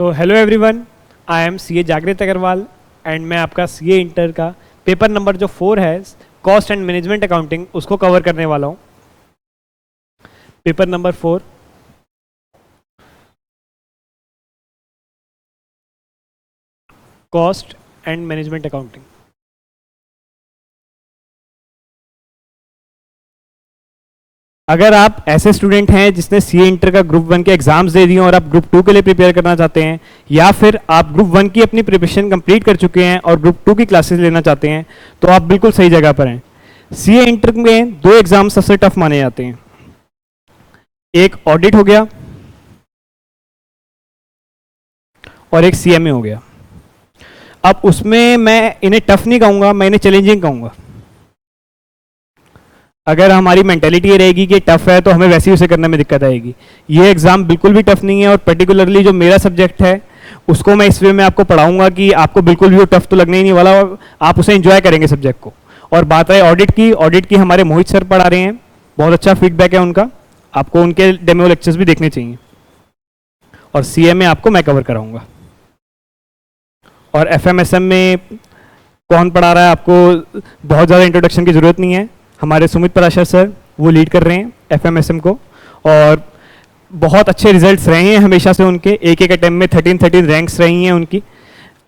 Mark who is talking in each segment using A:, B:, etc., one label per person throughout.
A: तो hello everyone, I am CA जागृत Agarwal and मैं आपका सीए इंटर का पेपर नंबर जो 4 है, कॉस्ट एंड मैनेजमेंट अकाउंटिंग, उसको कवर करने वाला हूँ। Paper number 4, cost and management accounting. अगर आप ऐसे स्टूडेंट हैं जिसने सीए इंटर का ग्रुप 1 के एग्जाम्स दे दिए और आप ग्रुप 2 के लिए प्रिपेयर करना चाहते हैं, या फिर आप ग्रुप 1 की अपनी प्रिपरेशन कंप्लीट कर चुके हैं और ग्रुप 2 की क्लासेस लेना चाहते हैं, तो आप बिल्कुल सही जगह पर हैं। सीए इंटर में 2 एग्जाम सबसे टफ माने जाते हैं। एक ऑडिट हो गया और एक सीएमए हो गया। अब उसमें मैं इन्हें टफ नहीं कहूँगा, मैं इन्हें चैलेंजिंग कहूँगा। अगर हमारी मेंटेलिटी ये रहेगी कि टफ है तो हमें वैसे ही उसे करने में दिक्कत आएगी। ये एग्ज़ाम बिल्कुल भी टफ नहीं है, और पर्टिकुलरली जो मेरा सब्जेक्ट है उसको मैं इस वे में आपको पढ़ाऊंगा कि आपको बिल्कुल भी वो टफ तो लगने ही नहीं वाला, और आप उसे एंजॉय करेंगे सब्जेक्ट को। और बात है ऑडिट की हमारे मोहित सर पढ़ा रहे हैं, बहुत अच्छा फीडबैक है उनका, आपको उनके डेमो लेक्चर्स भी देखने चाहिए। और सीएमए आपको मैं कवर कराऊंगा। और एफएमएसएम में कौन पढ़ा रहा है आपको बहुत ज़्यादा इंट्रोडक्शन की ज़रूरत नहीं है। हमारे सुमित पराशर सर वो लीड कर रहे हैं एफएमएसएम को, और बहुत अच्छे रिजल्ट्स रहे हैं हमेशा से उनके। एक एक अटेम्प्ट में 13 रैंक्स रही हैं उनकी,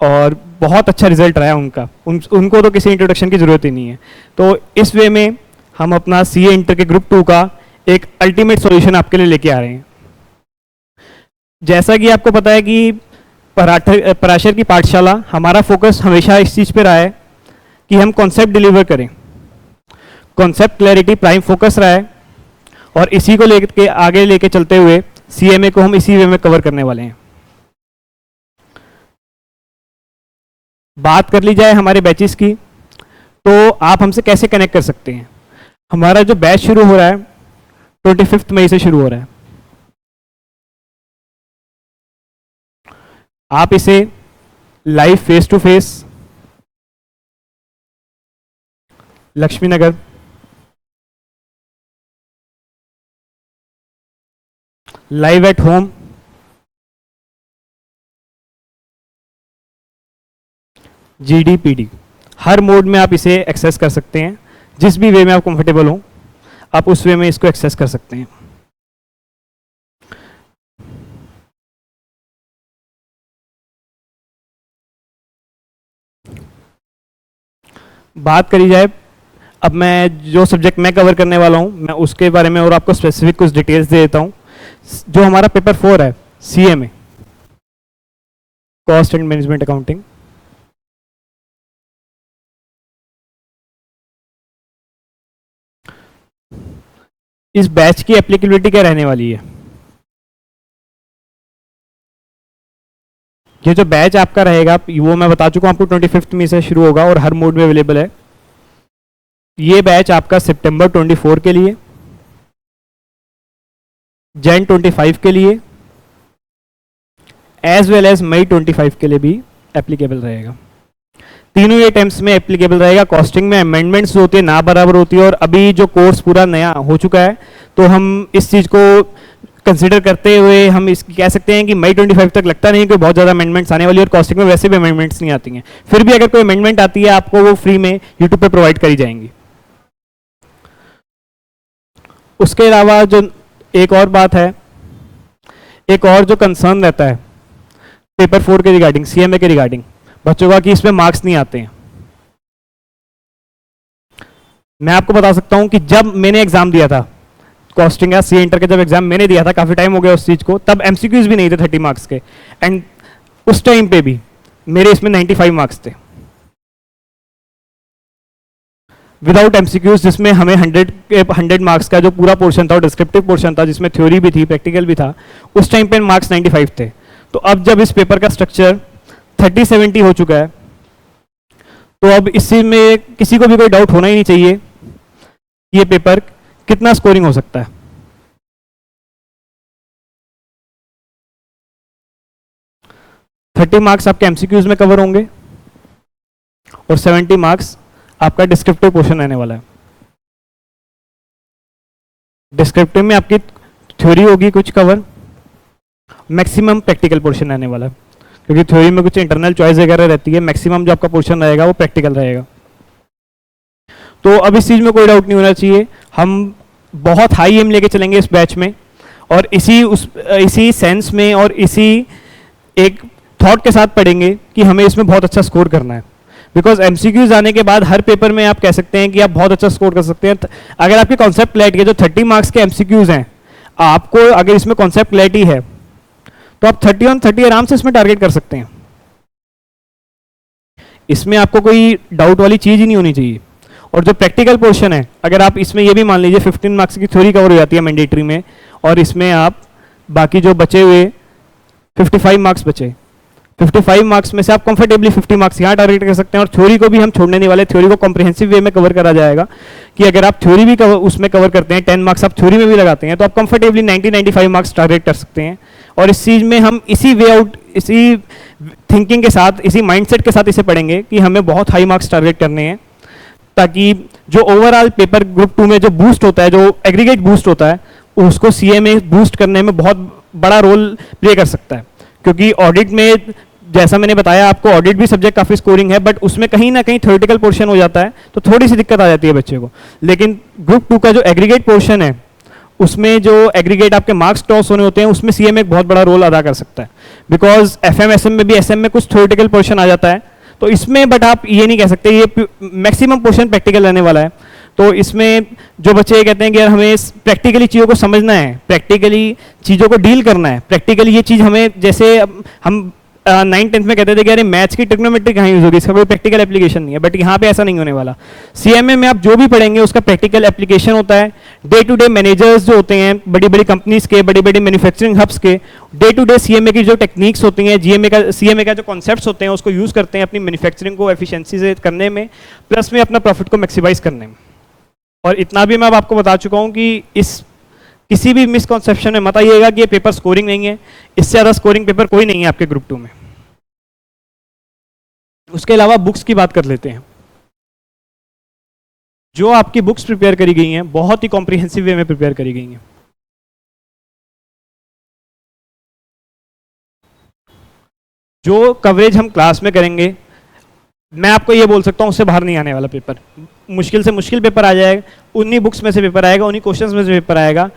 A: और बहुत अच्छा रिजल्ट रहा है उनका। उनको तो किसी इंट्रोडक्शन की ज़रूरत ही नहीं है। तो इस वे में हम अपना सीए इंटर के ग्रुप 2 का एक अल्टीमेट सॉल्यूशन आपके लिए लेके आ रहे हैं। जैसा कि आपको पता है कि पराशर की पाठशाला, हमारा फोकस हमेशा इस चीज़ पे रहा है कि हम कॉन्सेप्ट डिलीवर करें। कॉन्सेप्ट क्लैरिटी प्राइम फोकस रहा है, और इसी को लेके आगे लेके चलते हुए सीएमए को हम इसी वे में कवर करने वाले हैं। बात कर ली जाए हमारे बैचेस की, तो आप हमसे कैसे कनेक्ट कर सकते हैं। हमारा जो बैच शुरू हो रहा है 25 मई से शुरू हो रहा है। आप इसे live face to face Laxmi Nagar, live at home, GDPD, हर मोड में आप इसे एक्सेस कर सकते हैं। जिस भी वे में आप कंफर्टेबल हो, आप उस वे में इसको एक्सेस कर सकते हैं। बात करी जाए, अब मैं जो सब्जेक्ट मैं कवर करने वाला हूं, मैं उसके बारे में और आपको स्पेसिफिक कुछ डिटेल्स दे देता हूं। जो हमारा पेपर 4 है CMA, cost and management accounting, इस बैच की एप्लीकेबिलिटी क्या रहने वाली है। ये जो बैच आपका रहेगा वो मैं बता चुका हूं आपको, 25 में से शुरू होगा और हर मोड में अवेलेबल है। ये बैच आपका सितंबर 24 के लिए, जैन 25 के लिए, एज वेल एज मई 25 के लिए भी एप्लीकेबल रहेगा। तीनों ये अटेम्प्ट्स में एप्लीकेबल रहेगा। कॉस्टिंग में अमेंडमेंट्स होती है ना बराबर होती है, और अभी जो कोर्स पूरा नया हो चुका है, तो हम इस चीज़ को कंसीडर करते हुए हम इसकी कह सकते हैं कि मई 25 तक लगता नहीं कि बहुत ज़्यादा अमेंडमेंट्स आने वाली है, और कॉस्टिंग में वैसे भी अमेंडमेंट्स नहीं आती हैं। फिर भी अगर कोई अमेंडमेंट आती है आपको वो फ्री में यूट्यूब पर प्रोवाइड करी जाएंगी। उसके अलावा जो एक और बात है, एक और जो कंसर्न रहता है पेपर 4 के रिगार्डिंग, सीएमए के रिगार्डिंग, बच्चों का कि इसमें मार्क्स नहीं आते हैं। मैं आपको बता सकता हूं कि जब मैंने एग्जाम दिया था कॉस्टिंग या सीए इंटर का, जब एग्जाम मैंने दिया था, काफी टाइम हो गया उस चीज को, तब एमसीक्यूज भी नहीं थे 30 मार्क्स के, एंड उस टाइम पे भी मेरे इसमें 95 मार्क्स थे विदाउट एमसीक्यूज, जिसमें हमें 100 मार्क्स का जो पूरा पोर्शन था, डिस्क्रिप्टिव पोर्शन था, जिसमें थ्योरी भी थी, प्रैक्टिकल भी था, उस टाइम पे मार्क्स 95 थे। तो अब जब इस पेपर का स्ट्रक्चर 30-70 हो चुका है, तो अब इसी में किसी को भी कोई डाउट होना ही नहीं चाहिए ये पेपर कितना स्कोरिंग हो सकता है। थर्टी मार्क्स आपके एमसीक्यूज में कवर होंगे और 70 मार्क्स आपका डिस्क्रिप्टिव पोर्शन रहने वाला है। डिस्क्रिप्टिव में आपकी थ्योरी होगी कुछ कवर, मैक्सिमम प्रैक्टिकल पोर्शन रहने वाला है। क्योंकि थ्योरी में कुछ इंटरनल चॉइस वगैरह रहती है, मैक्सिमम जो आपका पोर्शन रहेगा वो प्रैक्टिकल रहेगा। तो अब इस चीज़ में कोई डाउट नहीं होना चाहिए, हम बहुत हाई एम लेके चलेंगे इस बैच में, और इसी सेंस में और इसी एक थॉट के साथ पढ़ेंगे कि हमें इसमें बहुत अच्छा स्कोर करना है। बिकॉज एमसीक्यूज आने के बाद हर पेपर में आप कह सकते हैं कि आप बहुत अच्छा स्कोर कर सकते हैं अगर आपकी कॉन्सेप्ट क्लैरिटी है। जो 30 मार्क्स के एमसीक्यूज हैं, आपको अगर इसमें कॉन्सेप्ट क्लैरिटी है तो आप 30 ऑन 30 आराम से इसमें टारगेट कर सकते हैं। इसमें आपको कोई डाउट वाली चीज ही नहीं होनी चाहिए। और जो प्रैक्टिकल पोर्शन है, अगर आप इसमें ये भी मान लीजिए 15 मार्क्स की थ्योरी कवर हो जाती है मैंडेटरी में, और इसमें आप बाकी जो बचे हुए 55 मार्क्स बचे, 55 मार्क्स में से आप कंफर्टेबली 50 मार्क्स यहाँ टारगेट कर सकते हैं। और थ्योरी को भी हम छोड़ने नहीं वाले, थ्योरी को कॉम्प्रिहेंसिव वे में कवर करा जाएगा कि अगर आप थ्योरी भी उसमें कवर करते हैं, 10 मार्क्स आप थ्योरी में भी लगाते हैं, तो आप कंफर्टेबली 90-95 मार्क्स टारगेट कर सकते हैं। और इस चीज़ में हम इसी वे आउट, इसी थिंकिंग के साथ, इसी माइंडसेट के साथ इसे पढ़ेंगे कि हमें बहुत हाई मार्क्स टारगेट करने हैं, ताकि जो ओवरऑल पेपर ग्रुप 2 में जो बूस्ट होता है, जो एग्रीगेट बूस्ट होता है, उसको सीएमए बूस्ट करने में बहुत बड़ा रोल प्ले कर सकता है। क्योंकि ऑडिट में, जैसा मैंने बताया आपको, ऑडिट भी सब्जेक्ट काफ़ी स्कोरिंग है, बट उसमें कहीं ना कहीं थ्योरेटिकल पोर्शन हो जाता है, तो थोड़ी सी दिक्कत आ जाती है बच्चे को। लेकिन ग्रुप 2 का जो एग्रीगेट पोर्शन है, उसमें जो एग्रीगेट आपके मार्क्स टॉस होने होते हैं, उसमें सीएम एक बहुत बड़ा रोल अदा कर सकता है। बिकॉज एफएम एसएम में भी, एसएम में कुछ थ्योरेटिकल पोर्शन आ जाता है, तो इसमें बट आप ये नहीं कह सकते ये मैक्सिमम पोर्शन प्रैक्टिकल रहने वाला है। तो इसमें जो बच्चे ये कहते हैं कि यार हमें प्रैक्टिकली चीज़ों को समझना है, प्रैक्टिकली चीज़ों को डील करना है, प्रैक्टिकली ये चीज़ हमें, जैसे हम 9th-10th में कहते थे कि अरे मैथ्स की ट्रिग्नोमेट्री कहाँ यूज होगी, इसका कोई प्रैक्टिकल एप्लीकेशन नहीं है, बट यहाँ पे ऐसा नहीं होने वाला। सीएमए में आप जो भी पढ़ेंगे उसका प्रैक्टिकल एप्लीकेशन होता है। डे टू डे मैनेजर्स जो होते हैं बड़ी बड़ी कंपनीज के, बड़ी बड़ी मैन्युफैक्चरिंग हब्स के, डे टू डे सीएमए की जो टेक्निक्स होती हैं, सीएमए का जो कॉन्सेप्ट्स होते हैं, उसको यूज करते हैं अपनी मैन्युफैक्चरिंग को एफिशिएंसी से करने में, प्लस में अपना प्रॉफिट को मैक्सिमाइज करने में। और इतना भी मैं अब आपको बता चुका हूँ कि इस किसी भी मिसकॉन्सेप्शन में मत आइएगा कि ये पेपर स्कोरिंग नहीं है, इससे ज़्यादा स्कोरिंग पेपर कोई नहीं है आपके ग्रुप 2 में। उसके अलावा बुक्स की बात कर लेते हैं। जो आपकी बुक्स प्रिपेयर करी गई हैं, बहुत ही कॉम्प्रिहेंसिव वे में प्रिपेयर करी गई हैं। जो कवरेज हम क्लास में करेंगे, मैं आपको ये बोल सकता हूँ उससे बाहर नहीं आने वाला पेपर। मुश्किल से मुश्किल पेपर आ जाएगा, उन्हीं बुक्स में से पेपर आएगा, उन्हीं क्वेश्चंस में से पेपर आएगा।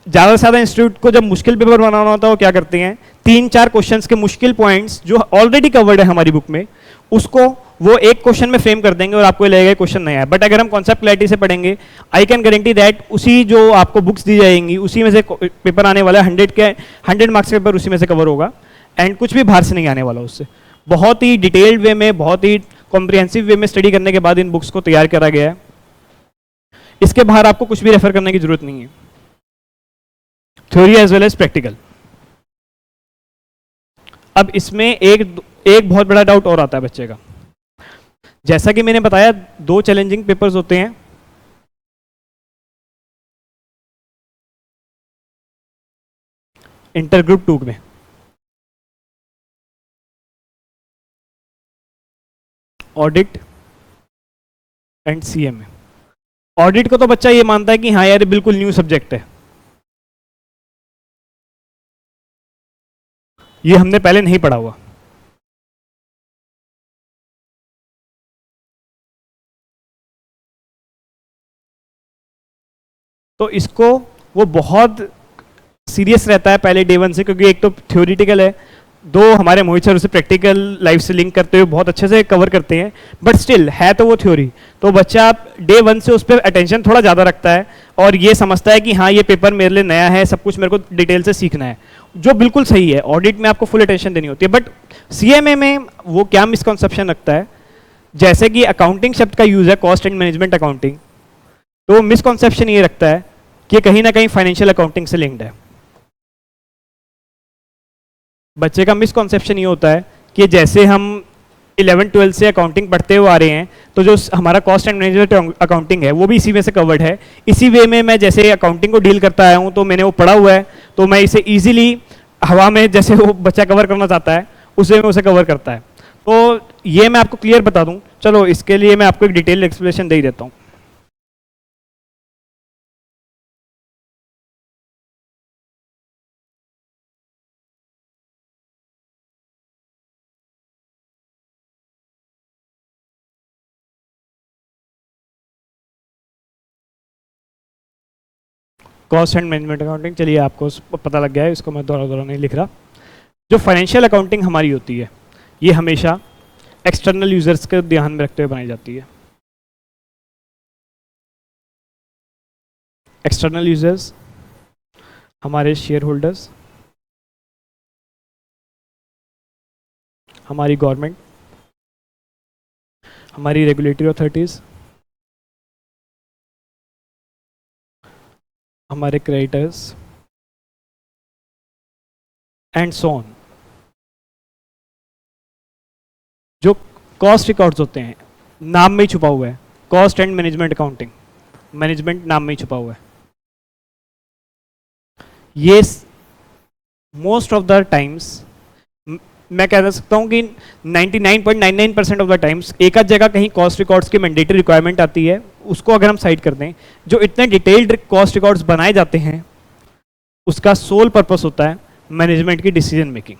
A: ज़्यादा से ज़्यादा इंस्टीट्यूट को जब मुश्किल पेपर बनाना होता है, वो क्या करते हैं, 3-4 क्वेश्चंस के मुश्किल पॉइंट्स जो ऑलरेडी कवर्ड है हमारी बुक में, उसको वो एक क्वेश्चन में फ्रेम कर देंगे और आपको लगेगा क्वेश्चन नया है। बट अगर हम कॉन्सेप्ट क्लैरिटी से पढ़ेंगे, आई कैन गारंटी दैट उसी जो आपको बुक्स दी जाएंगी उसी में से पेपर आने वाला है। 100 मार्क्स का पेपर उसी में से कवर होगा, एंड कुछ भी बाहर से नहीं आने वाला उससे। बहुत ही डिटेल्ड वे में, बहुत ही कॉम्प्रिहेंसिव वे में स्टडी करने के बाद इन बुक्स को तैयार करा गया है। इसके बाहर आपको कुछ भी रेफर करने की जरूरत नहीं है, theory as well as practical. अब इसमें एक बहुत बड़ा डाउट और आता है बच्चे का। जैसा कि मैंने बताया, 2 चैलेंजिंग पेपर्स होते हैं। इंटर ग्रुप 2 में ऑडिट एंड सीएमए। ऑडिट को तो बच्चा ये मानता है कि हाँ यार बिल्कुल न्यू सब्जेक्ट है, ये हमने पहले नहीं पढ़ा हुआ। तो इसको वो बहुत सीरियस रहता है पहले डे 1 से, क्योंकि एक तो थ्योरिटिकल है, 2 हमारे मोहित सर उसे प्रैक्टिकल लाइफ से लिंक करते हुए बहुत अच्छे से कवर करते हैं, बट स्टिल है तो वो थ्योरी। तो बच्चा डे 1 से उस पर अटेंशन थोड़ा ज़्यादा रखता है और ये समझता है कि हाँ ये पेपर मेरे लिए नया है, सब कुछ मेरे को डिटेल से सीखना है, जो बिल्कुल सही है। ऑडिट में आपको फुल अटेंशन देनी होती है, बट सीएमए में वो क्या मिसकॉन्सेप्शन रखता है, जैसे कि अकाउंटिंग शब्द का यूज़ है, कॉस्ट एंड मैनेजमेंट अकाउंटिंग, तो मिसकॉन्सेप्शन ये रखता है कि कहीं ना कहीं फाइनेंशियल अकाउंटिंग से लिंक्ड है। बच्चे का मिसकॉन्सेप्शन ये होता है कि जैसे हम 11-12 से अकाउंटिंग पढ़ते हुए आ रहे हैं, तो जो हमारा कॉस्ट एंड मैनेजमेंट अकाउंटिंग है वो भी इसी में से कवर्ड है। इसी वे में मैं जैसे अकाउंटिंग को डील करता आया हूँ, तो मैंने वो पढ़ा हुआ है, तो मैं इसे ईजिली हवा में जैसे वो बच्चा कवर करना चाहता है उस वे में उसे कवर करता है। तो ये मैं आपको क्लियर बता दूँ, चलो इसके लिए मैं आपको एक डिटेल एक्सप्लेनेशन दे ही देता हूँ। कॉस्ट एंड मैनेजमेंट अकाउंटिंग, चलिए आपको पता लग गया है, इसको मैं दोबारा नहीं लिख रहा। जो फाइनेंशियल अकाउंटिंग हमारी होती है ये हमेशा एक्सटर्नल यूजर्स के ध्यान में रखते हुए बनाई जाती है। एक्सटर्नल यूजर्स हमारे शेयर होल्डर्स, हमारी गवर्नमेंट, हमारी रेगुलेटरी अथॉरिटीज, हमारे क्रेडिटर्स एंड सो ऑन। जो कॉस्ट रिकॉर्ड्स होते हैं नाम में ही छुपा हुआ है, cost and management accounting, management नाम में ही छुपा हुआ है। ये मोस्ट ऑफ द टाइम्स मैं कह सकता हूँ कि 99.99% ऑफ द टाइम्स एक आध जगह कहीं कॉस्ट रिकॉर्ड्स की मैंडेटरी रिक्वायरमेंट आती है, उसको अगर हम साइड कर दें, जो इतने डिटेल्ड कॉस्ट रिकॉर्ड्स बनाए जाते हैं उसका सोल पर्पस होता है मैनेजमेंट की डिसीजन मेकिंग।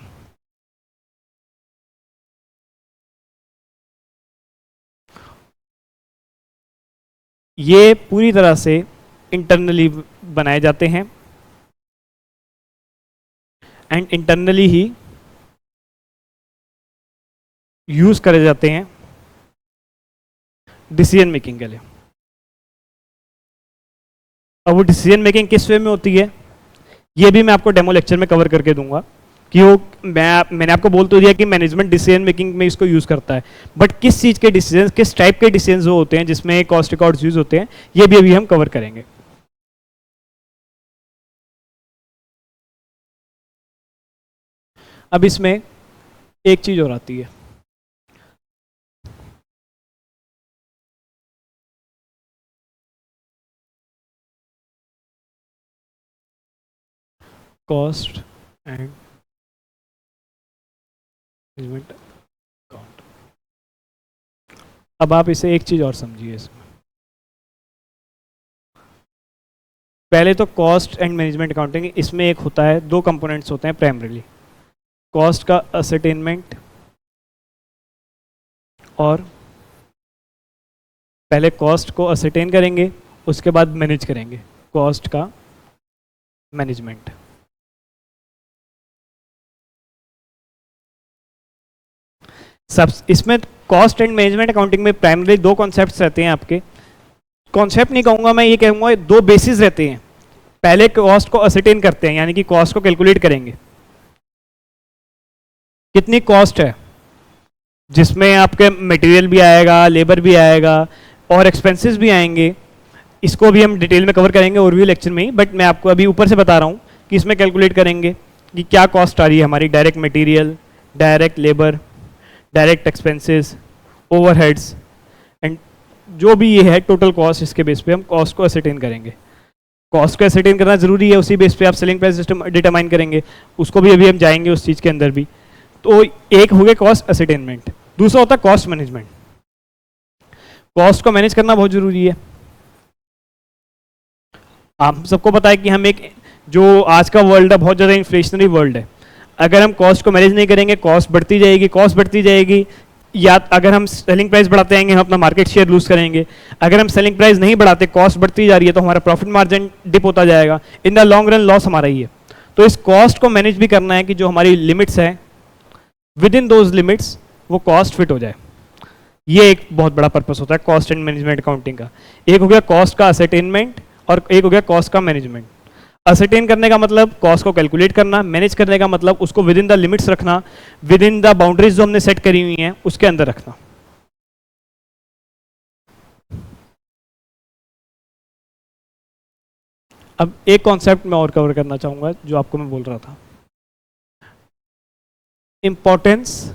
A: ये पूरी तरह से इंटरनली बनाए जाते हैं एंड इंटरनली ही यूज करे जाते हैं डिसीजन मेकिंग के लिए। अब वो डिसीजन मेकिंग किस वे में होती है ये भी मैं आपको डेमो लेक्चर में कवर करके दूंगा कि वो मैंने आपको बोल तो दिया कि मैनेजमेंट डिसीजन मेकिंग में इसको यूज करता है, बट किस चीज के डिसीजन, किस टाइप के डिसीजन वो होते हैं जिसमें कॉस्ट रिकॉर्ड्स यूज होते हैं, ये भी अभी हम कवर करेंगे। अब इसमें एक चीज और आती है, कॉस्ट एंड मैनेजमेंट अकाउंट। अब आप इसे एक चीज और समझिए इसमें। पहले तो कॉस्ट एंड मैनेजमेंट अकाउंटिंग, इसमें एक होता है, दो कंपोनेंट्स होते हैं प्राइमरीली, कॉस्ट का असरटेनमेंट और पहले कॉस्ट को असरटेन करेंगे उसके बाद मैनेज करेंगे कॉस्ट का मैनेजमेंट। सब इसमें कॉस्ट एंड मैनेजमेंट अकाउंटिंग में प्राइमरी दो कॉन्सेप्ट्स रहते हैं आपके, कॉन्सेप्ट नहीं कहूँगा मैं, ये कहूँगा दो बेसिस रहते हैं। पहले कॉस्ट को असरटेन करते हैं, यानी कि कॉस्ट को कैलकुलेट करेंगे, कितनी कॉस्ट है, जिसमें आपके मटेरियल भी आएगा, लेबर भी आएगा और एक्सपेंसेस भी आएंगे। इसको भी हम डिटेल में कवर करेंगे ओवरव्यू लेक्चर में ही, बट मैं आपको अभी ऊपर से बता रहा हूँ कि इसमें कैलकुलेट करेंगे कि क्या कॉस्ट आ रही है हमारी, direct material, direct labour, direct expenses, overheads and जो भी ये है टोटल कॉस्ट, इसके बेस पे हम कॉस्ट को असरटेन करेंगे। कॉस्ट को असरटेन करना जरूरी है, उसी बेस पे आप सेलिंग प्राइस सिस्टम डिटरमाइन करेंगे, उसको भी अभी हम जाएंगे उस चीज़ के अंदर भी। तो एक हो गया कॉस्ट असरटेनमेंट, दूसरा होता है कॉस्ट मैनेजमेंट। कॉस्ट को मैनेज करना बहुत जरूरी है। आप सबको पता है कि हम एक, जो आज का वर्ल्ड है बहुत ज़्यादा इन्फ्लेशनरी वर्ल्ड है, अगर हम कॉस्ट को मैनेज नहीं करेंगे कॉस्ट बढ़ती जाएगी, कॉस्ट बढ़ती जाएगी, या अगर हम सेलिंग प्राइस बढ़ाते जाएंगे हम अपना मार्केट शेयर लूज करेंगे, अगर हम सेलिंग प्राइस नहीं बढ़ाते कॉस्ट बढ़ती जा रही है तो हमारा प्रॉफिट मार्जिन डिप होता जाएगा, in the long run loss हमारा ही है। तो इस कॉस्ट को मैनेज भी करना है कि जो हमारी लिमिट्स है विद इन दोज लिमिट्स वो कॉस्ट फिट हो जाए। ये एक बहुत बड़ा पर्पस होता है कॉस्ट एंड मैनेजमेंट अकाउंटिंग का। एक हो गया कॉस्ट का असरटेनमेंट और एक हो गया कॉस्ट का मैनेजमेंट। असरटेन करने का मतलब कॉस्ट को कैलकुलेट करना, मैनेज करने का मतलब उसको विद इन द लिमिट्स रखना, विद इन द बाउंड्रीज जो हमने सेट करी हुई हैं उसके अंदर रखना। अब एक कॉन्सेप्ट मैं और कवर करना चाहूंगा जो आपको मैं बोल रहा था, importance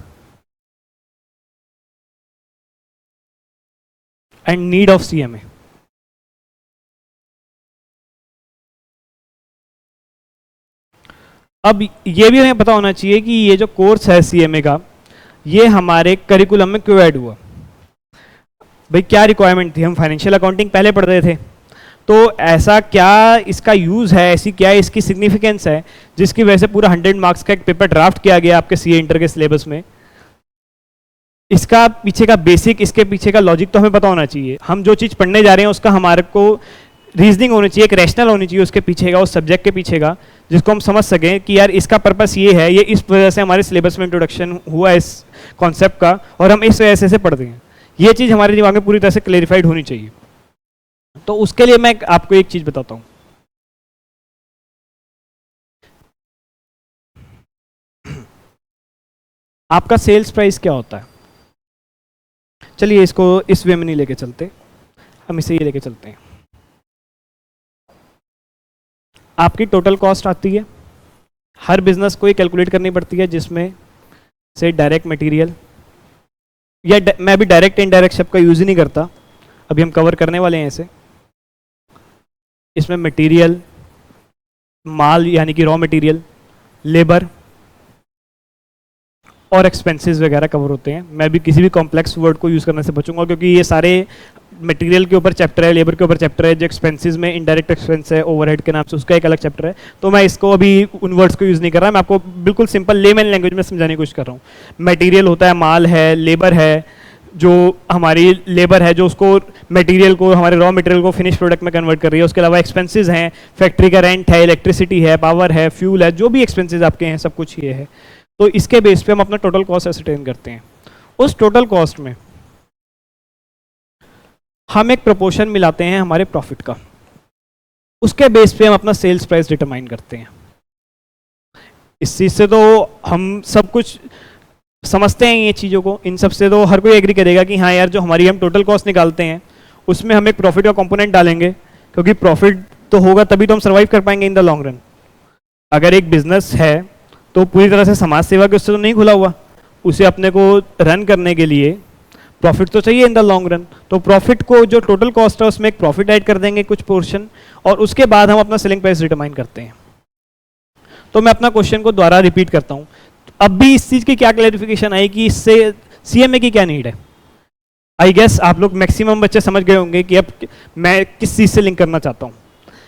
A: and need of CMA. अब ये भी हमें पता होना चाहिए कि ये जो कोर्स है सीएमए का, ये हमारे करिकुलम में क्यों ऐड हुआ। भाई क्या रिक्वायरमेंट थी, हम फाइनेंशियल अकाउंटिंग पहले पढ़ रहे थे, तो ऐसा क्या इसका यूज़ है, ऐसी क्या इसकी सिग्निफिकेंस है जिसकी वजह से पूरा 100 मार्क्स का एक पेपर ड्राफ्ट किया गया आपके सीए इंटर के सिलेबस में। इसका पीछे का बेसिक, इसके पीछे का लॉजिक तो हमें पता होना चाहिए। हम जो चीज़ पढ़ने जा रहे हैं उसका हमारे को रीजनिंग होनी चाहिए, एक रैशनल होनी चाहिए उसके पीछे का, उस सब्जेक्ट के पीछे का, जिसको हम समझ सकें कि यार इसका पर्पस ये है, ये इस वजह से हमारे सिलेबस में इंट्रोडक्शन हुआ है इस कॉन्सेप्ट का और हम इस वजह से पढ़ते हैं। ये चीज़ हमारे दिमाग में पूरी तरह से क्लेरिफाइड होनी चाहिए। तो उसके लिए मैं आपको एक चीज़ बताता हूँ। आपका सेल्स प्राइस क्या होता है? चलिए इसको इस वे में नहीं लेके चलते, हम इसे ये लेके चलते हैं। आपकी टोटल कॉस्ट आती है, हर बिजनेस को ये कैलकुलेट करनी पड़ती है, जिसमें से डायरेक्ट मटेरियल, या मैं अभी डायरेक्ट इनडायरेक्ट शब्द का यूज ही नहीं करता, अभी हम कवर करने वाले हैं इसे। इसमें मटेरियल, माल यानी कि रॉ मटेरियल, लेबर और एक्सपेंसेस वगैरह कवर होते हैं। मैं भी किसी भी कॉम्प्लेक्स वर्ड को यूज़ करने से बचूंगा, क्योंकि ये सारे मटेरियल के ऊपर चैप्टर है, लेबर के ऊपर चैप्टर है, जो एक्सपेंसेस में इनडायरेक्ट एक्सपेंस है ओवरहेड के नाम से, उसका एक अलग चैप्टर है। तो मैं इसको अभी उन वर्ड्स को यूज़ नहीं कर रहा, मैं आपको बिल्कुल सिंपल लेमैन लैंग्वेज में समझाने की कोशिश कर रहा हूँ। मटेरियल होता है, माल है, लेबर है, जो हमारी लेबर है जो उसको मटेरियल को, हमारे रॉ मटेरियल को फिनिश प्रोडक्ट में कन्वर्ट कर रही है। उसके अलावा एक्सपेंसेस हैं, फैक्ट्री का रेंट है, इलेक्ट्रिसिटी है, पावर है, फ्यूल है, जो भी एक्सपेंसेस आपके हैं सब कुछ ये है। तो इसके बेस पे हम अपना टोटल कॉस्ट एसरटेन करते हैं। उस टोटल कॉस्ट में हम एक प्रोपोर्शन मिलाते हैं हमारे प्रॉफिट का, उसके बेस पे हम अपना सेल्स प्राइस डिटरमाइन करते हैं। इस चीज़ से तो हम सब कुछ समझते हैं ये चीज़ों को, इन सब से तो हर कोई एग्री करेगा कि हाँ यार जो हमारी हम टोटल कॉस्ट निकालते हैं उसमें हम एक प्रॉफिट का कंपोनेंट डालेंगे, क्योंकि प्रॉफिट तो होगा तभी तो हम सर्वाइव कर पाएंगे इन द लॉन्ग रन। अगर एक बिजनेस है तो पूरी तरह से समाज सेवा के उससे तो नहीं खुला हुआ, उसे अपने को रन करने के लिए प्रॉफिट तो चाहिए इन द लॉन्ग रन। तो प्रॉफिट को जो टोटल कॉस्ट है उसमें एक प्रॉफिट ऐड कर देंगे कुछ पोर्शन, और उसके बाद हम अपना सेलिंग प्राइस डिटरमाइन करते हैं। तो मैं अपना क्वेश्चन को दोबारा रिपीट करता हूँ। अब भी इस चीज़ की क्या क्लैरिफिकेशन आई कि इससे सीएमए की क्या नीड है? आई गेस आप लोग मैक्सिमम बच्चे समझ गए होंगे कि अब मैं किस चीज़ से लिंक करना चाहता हूँ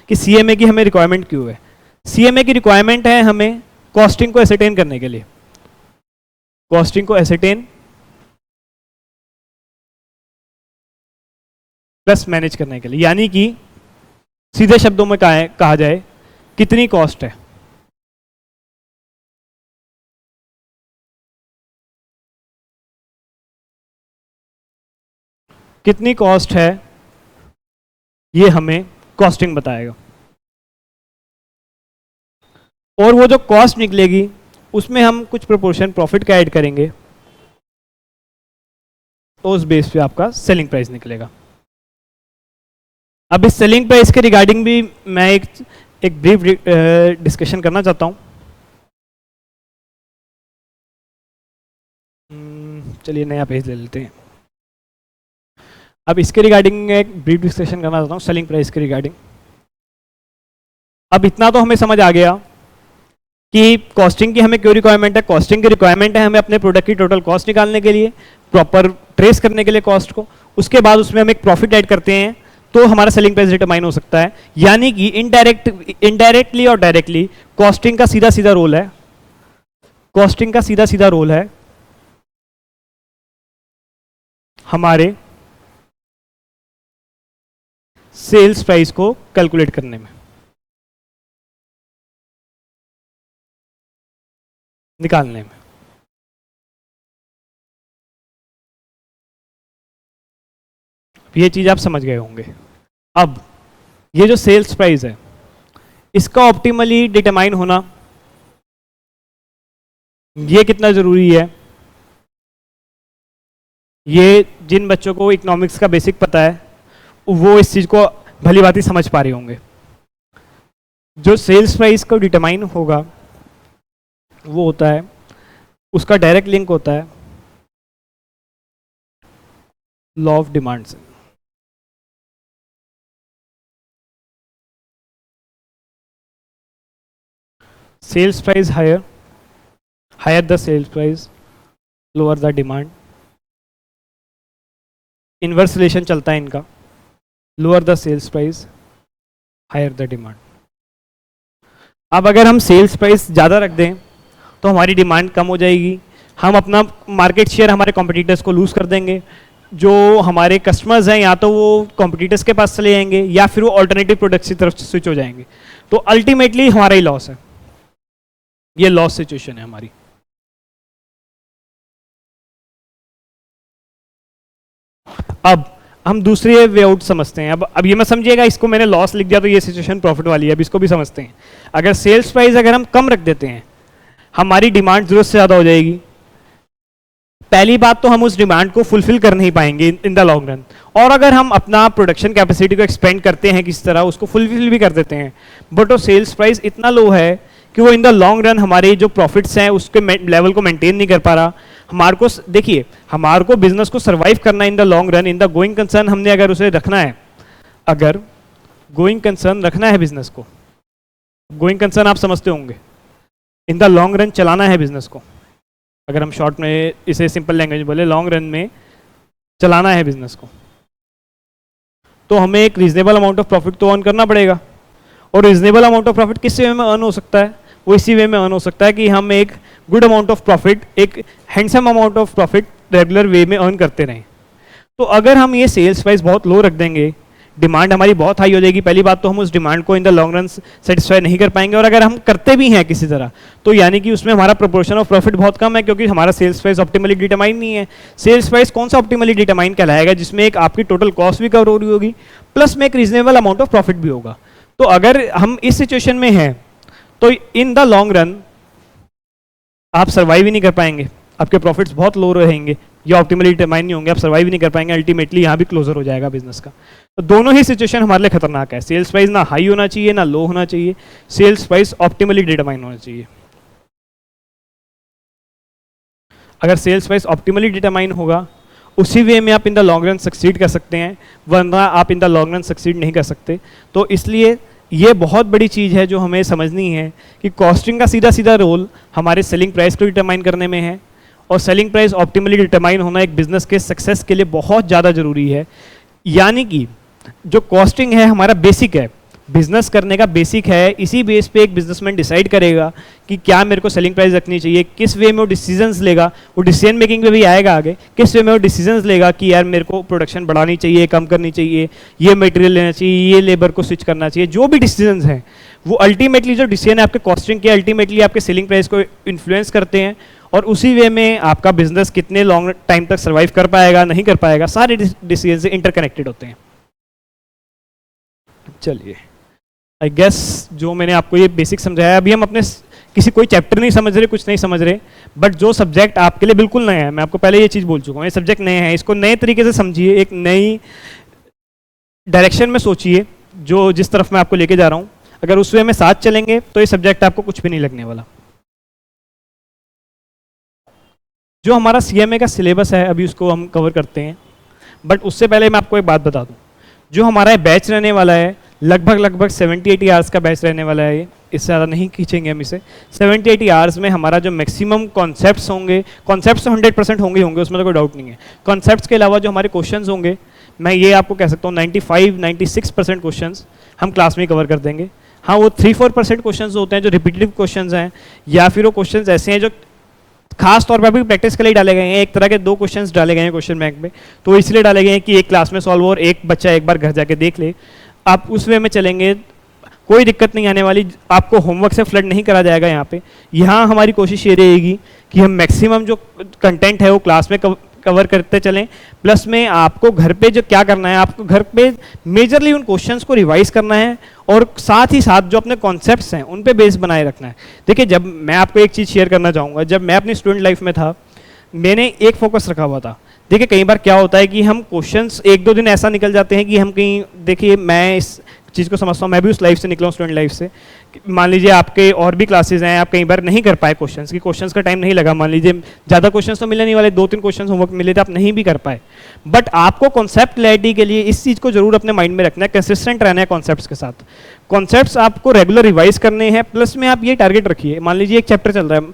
A: कि सीएमए की हमें रिक्वायरमेंट क्यों है। सीएमए की रिक्वायरमेंट है हमें कॉस्टिंग को एसरटेन करने के लिए, कॉस्टिंग को एसरटेन प्लस मैनेज करने के लिए, यानी कि सीधे शब्दों में कहा जाए कितनी कॉस्ट है, कितनी कॉस्ट है, ये हमें कॉस्टिंग बताएगा। और वो जो कॉस्ट निकलेगी उसमें हम कुछ प्रोपोर्शन प्रॉफिट का ऐड करेंगे, तो उस बेस पे आपका सेलिंग प्राइस निकलेगा। अब इस सेलिंग प्राइस के रिगार्डिंग भी मैं एक ब्रीफ डिस्कशन करना चाहता हूँ। चलिए नया पेज ले लेते हैं। अब इसके रिगार्डिंग एक ब्रीफ डिस्कशन करना चाहता हूँ, सेलिंग प्राइस के रिगार्डिंग। अब इतना तो हमें समझ आ गया कि कॉस्टिंग की हमें क्यों रिक्वायरमेंट है। कॉस्टिंग की रिक्वायरमेंट है हमें अपने प्रोडक्ट की टोटल कॉस्ट निकालने के लिए, प्रॉपर ट्रेस करने के लिए कॉस्ट को। उसके बाद उसमें हम एक प्रॉफिट ऐड करते हैं तो हमारा सेलिंग प्राइस डिटरमाइन हो सकता है। यानी कि इनडायरेक्टली और डायरेक्टली कॉस्टिंग का सीधा सीधा रोल है, कॉस्टिंग का सीधा सीधा रोल है हमारे सेल्स प्राइस को कैलकुलेट करने में, निकालने में। ये चीज आप समझ गए होंगे। अब ये जो सेल्स प्राइस है इसका ऑप्टिमली डिटरमाइन होना ये कितना जरूरी है, ये जिन बच्चों को इकोनॉमिक्स का बेसिक पता है वो इस चीज को भली भांति समझ पा रहे होंगे। जो सेल्स प्राइस को डिटरमाइन होगा वो होता है, उसका डायरेक्ट लिंक होता है लॉ ऑफ डिमांड से। Sales price higher the sales price lower the demand, inverse relation चलता है इनका, lower the sales price higher the demand. अब अगर हम सेल्स प्राइस ज़्यादा रख दें तो हमारी डिमांड कम हो जाएगी, हम अपना मार्केट शेयर हमारे कॉम्पिटिटर्स को लूज़ कर देंगे, जो हमारे कस्टमर्स हैं या तो वो कॉम्पिटिटर्स के पास चले जाएंगे या फिर वो ऑल्टरनेटिव प्रोडक्ट्स की तरफ स्विच हो जाएंगे, तो अल्टीमेटली हमारा ही लॉस है। ये लॉस सिचुएशन है हमारी। अब हम दूसरे वे आउट समझते हैं। अब ये मत समझिएगा इसको मैंने लॉस लिख दिया तो ये सिचुएशन प्रॉफिट वाली है। अब इसको भी समझते हैं। अगर सेल्स प्राइस अगर हम कम रख देते हैं, हमारी डिमांड जरूरत से ज़्यादा हो जाएगी। पहली बात तो हम उस डिमांड को फुलफिल कर नहीं पाएंगे इन द लॉन्ग रन। और अगर हम अपना प्रोडक्शन कैपेसिटी को एक्सपेंड करते हैं किस तरह, उसको फुलफिल भी कर देते हैं, बट वो सेल्स प्राइस इतना लो है कि वो इन द लॉन्ग रन हमारे जो प्रॉफिट्स हैं उसके लेवल को मेंटेन नहीं कर पा रहा। हमारे को देखिए, हमारे को बिजनेस को सर्वाइव करना in the long run, in the going concern हमने अगर उसे रखना है, अगर गोइंग कंसर्न रखना है बिजनेस को, गोइंग कंसर्न आप समझते होंगे, इन द लॉन्ग रन चलाना है बिजनेस को। अगर हम शॉर्ट में इसे सिंपल लैंग्वेज बोले, लॉन्ग रन में चलाना है बिजनेस को, तो हमें एक रीजनेबल अमाउंट ऑफ प्रॉफिट तो अर्न करना पड़ेगा। और रीजनेबल अमाउंट ऑफ प्रॉफिट किस वे में अर्न हो सकता है? वो इसी वे में अर्न हो सकता है कि हम एक गुड अमाउंट ऑफ प्रॉफिट, एक handsome amount of profit regular way में अर्न करते रहें। तो अगर हम ये सेल्स प्राइस बहुत लो रख देंगे, डिमांड हमारी बहुत हाई हो जाएगी। पहली बात तो हम उस डिमांड को in the long run satisfy नहीं कर पाएंगे, और अगर हम करते भी हैं किसी तरह, तो यानी कि उसमें हमारा प्रोपोर्शन ऑफ प्रॉफिट बहुत कम है, क्योंकि हमारा सेल्स प्राइस ऑप्टिमली डिटरमाइन नहीं है। सेल्स प्राइस कौन सा ऑप्टिमली डिटरमाइन कहलाएगा? जिसमें एक आपकी टोटल कॉस्ट भी कवर हो रही होगी, प्लस में एक रीजनेबल अमाउंट ऑफ प्रॉफिट भी होगा। तो अगर हम इस सिचुएशन में हैं, तो इन द लॉन्ग रन आप सर्वाइव ही नहीं कर पाएंगे, आपके प्रॉफिट्स बहुत लो रहेंगे या ऑप्टिमली डिटरमाइन नहीं होंगे, आप सर्वाइव ही नहीं कर पाएंगे। अल्टीमेटली यहाँ भी क्लोजर हो जाएगा बिजनेस का। तो दोनों ही सिचुएशन हमारे लिए खतरनाक है। सेल्स प्राइस ना हाई होना चाहिए ना लो होना चाहिए, सेल्स प्राइस ऑप्टिमली डिटरमाइन होना चाहिए। अगर सेल्स प्राइस ऑप्टिमली डिटरमाइन होगा, उसी वे में आप in the long run succeed कर सकते हैं, वरना आप in the long run succeed नहीं कर सकते। तो इसलिए ये बहुत बड़ी चीज़ है जो हमें समझनी है कि कॉस्टिंग का सीधा सीधा रोल हमारे सेलिंग प्राइस को डिटरमाइन करने में है, और सेलिंग प्राइस ऑप्टिमली डिटरमाइन होना एक बिजनेस के सक्सेस के लिए बहुत ज़्यादा ज़रूरी है। यानी कि जो कॉस्टिंग है हमारा बेसिक है, बिजनेस करने का बेसिक है। इसी बेस पे एक बिजनेसमैन डिसाइड करेगा कि क्या मेरे को सेलिंग प्राइस रखनी चाहिए, किस वे में वो डिसीजंस लेगा, वो डिसीजन मेकिंग पे भी आएगा आगे, किस वे में वो डिसीजंस लेगा कि यार मेरे को प्रोडक्शन बढ़ानी चाहिए, कम करनी चाहिए, ये मटेरियल लेना चाहिए, ये लेबर को स्विच करना चाहिए। जो भी डिसीजंस हैं वो अल्टीमेटली जो डिसीजन है आपके कॉस्टिंग के, अल्टीमेटली आपके सेलिंग प्राइस को इन्फ्लुएंस करते हैं, और उसी वे में आपका बिजनेस कितने लॉन्ग टाइम तक सर्वाइव कर पाएगा नहीं कर पाएगा, सारे डिसीजन से इंटरकनेक्टेड होते हैं। चलिए, आई गेस जो मैंने आपको ये बेसिक समझाया, अभी हम अपने किसी कोई चैप्टर नहीं समझ रहे, कुछ नहीं समझ रहे, बट जो सब्जेक्ट आपके लिए बिल्कुल नया है, मैं आपको पहले ये चीज़ बोल चुका हूँ, ये सब्जेक्ट नए हैं, इसको नए तरीके से समझिए, एक नई डायरेक्शन में सोचिए जो जिस तरफ मैं आपको लेके जा रहा हूँ। अगर उस वे में साथ चलेंगे तो ये सब्जेक्ट आपको कुछ भी नहीं लगने वाला। जो हमारा CMA का सिलेबस है अभी उसको हम कवर करते हैं, बट उससे पहले मैं आपको एक बात बता दूं, जो हमारा बैच रहने वाला है लगभग 70-80 आवर्स का बैच रहने वाला है। ये इससे ज़्यादा नहीं खींचेंगे हम इसे। 70-80 आवर्स में हमारा जो मैक्सिमम कॉन्सेप्ट्स होंगे, कॉन्सेप्ट्स तो 100% होंगे उसमें तो कोई डाउट नहीं है। कॉन्सेप्ट्स के अलावा जो हमारे क्वेश्चंस होंगे, मैं ये आपको कह सकता हूँ 95-96% क्वेश्चंस हम क्लास में कवर कर देंगे। हाँ, वो 3-4% क्वेश्चंस होते हैं जो रिपीटेटिव क्वेश्चंस हैं, या फिर वो क्वेश्चंस ऐसे हैं जो खास तौर पर अभी प्रैक्टिस के लिए डाले गए हैं। एक तरह के 2 क्वेश्चंस डाले गए हैं क्वेश्चन बैंक में, तो इसलिए डाले गए हैं कि एक क्लास में सॉल्व हो और एक बच्चा एक बार घर जाके देख ले। आप उस वे में चलेंगे, कोई दिक्कत नहीं आने वाली, आपको होमवर्क से फ्लड नहीं करा जाएगा यहाँ पे। यहाँ हमारी कोशिश ये रहेगी कि हम मैक्सिमम जो कंटेंट है वो क्लास में कवर करते चलें, प्लस में आपको घर पे जो क्या करना है, आपको घर पे मेजरली उन क्वेश्चंस को रिवाइज करना है, और साथ ही साथ जो अपने कॉन्सेप्ट्स हैं उन पे बेस बनाए रखना है। देखिए, जब मैं आपको एक चीज़ शेयर करना चाहूँगा, जब मैं अपनी स्टूडेंट लाइफ में था, मैंने एक फोकस रखा हुआ था। देखिए, कई बार क्या होता है कि हम क्वेश्चंस 1-2 दिन ऐसा निकल जाते हैं कि हम कहीं, देखिए मैं इस चीज़ को समझता हूँ, मैं भी उस लाइफ से निकला हूँ, स्टूडेंट लाइफ से। मान लीजिए आपके और भी क्लासेज हैं, आप कई बार नहीं कर पाए क्वेश्चंस का टाइम नहीं लगा, मान लीजिए ज़्यादा क्वेश्चंस तो मिलने नहीं वाले, 2-3 क्वेश्चंस होमवर्क मिले थे, आप नहीं भी कर पाए, बट आपको कॉन्सेप्ट क्लैरिटी के लिए इस चीज़ को जरूर अपने माइंड में रखना है, कंसिस्टेंट रहना है कॉन्सेप्ट्स के साथ। कॉन्सेप्ट्स आपको रेगुलर रिवाइज करने हैं, प्लस में आप ये टारगेट रखिए, मान लीजिए एक चैप्टर चल रहा है,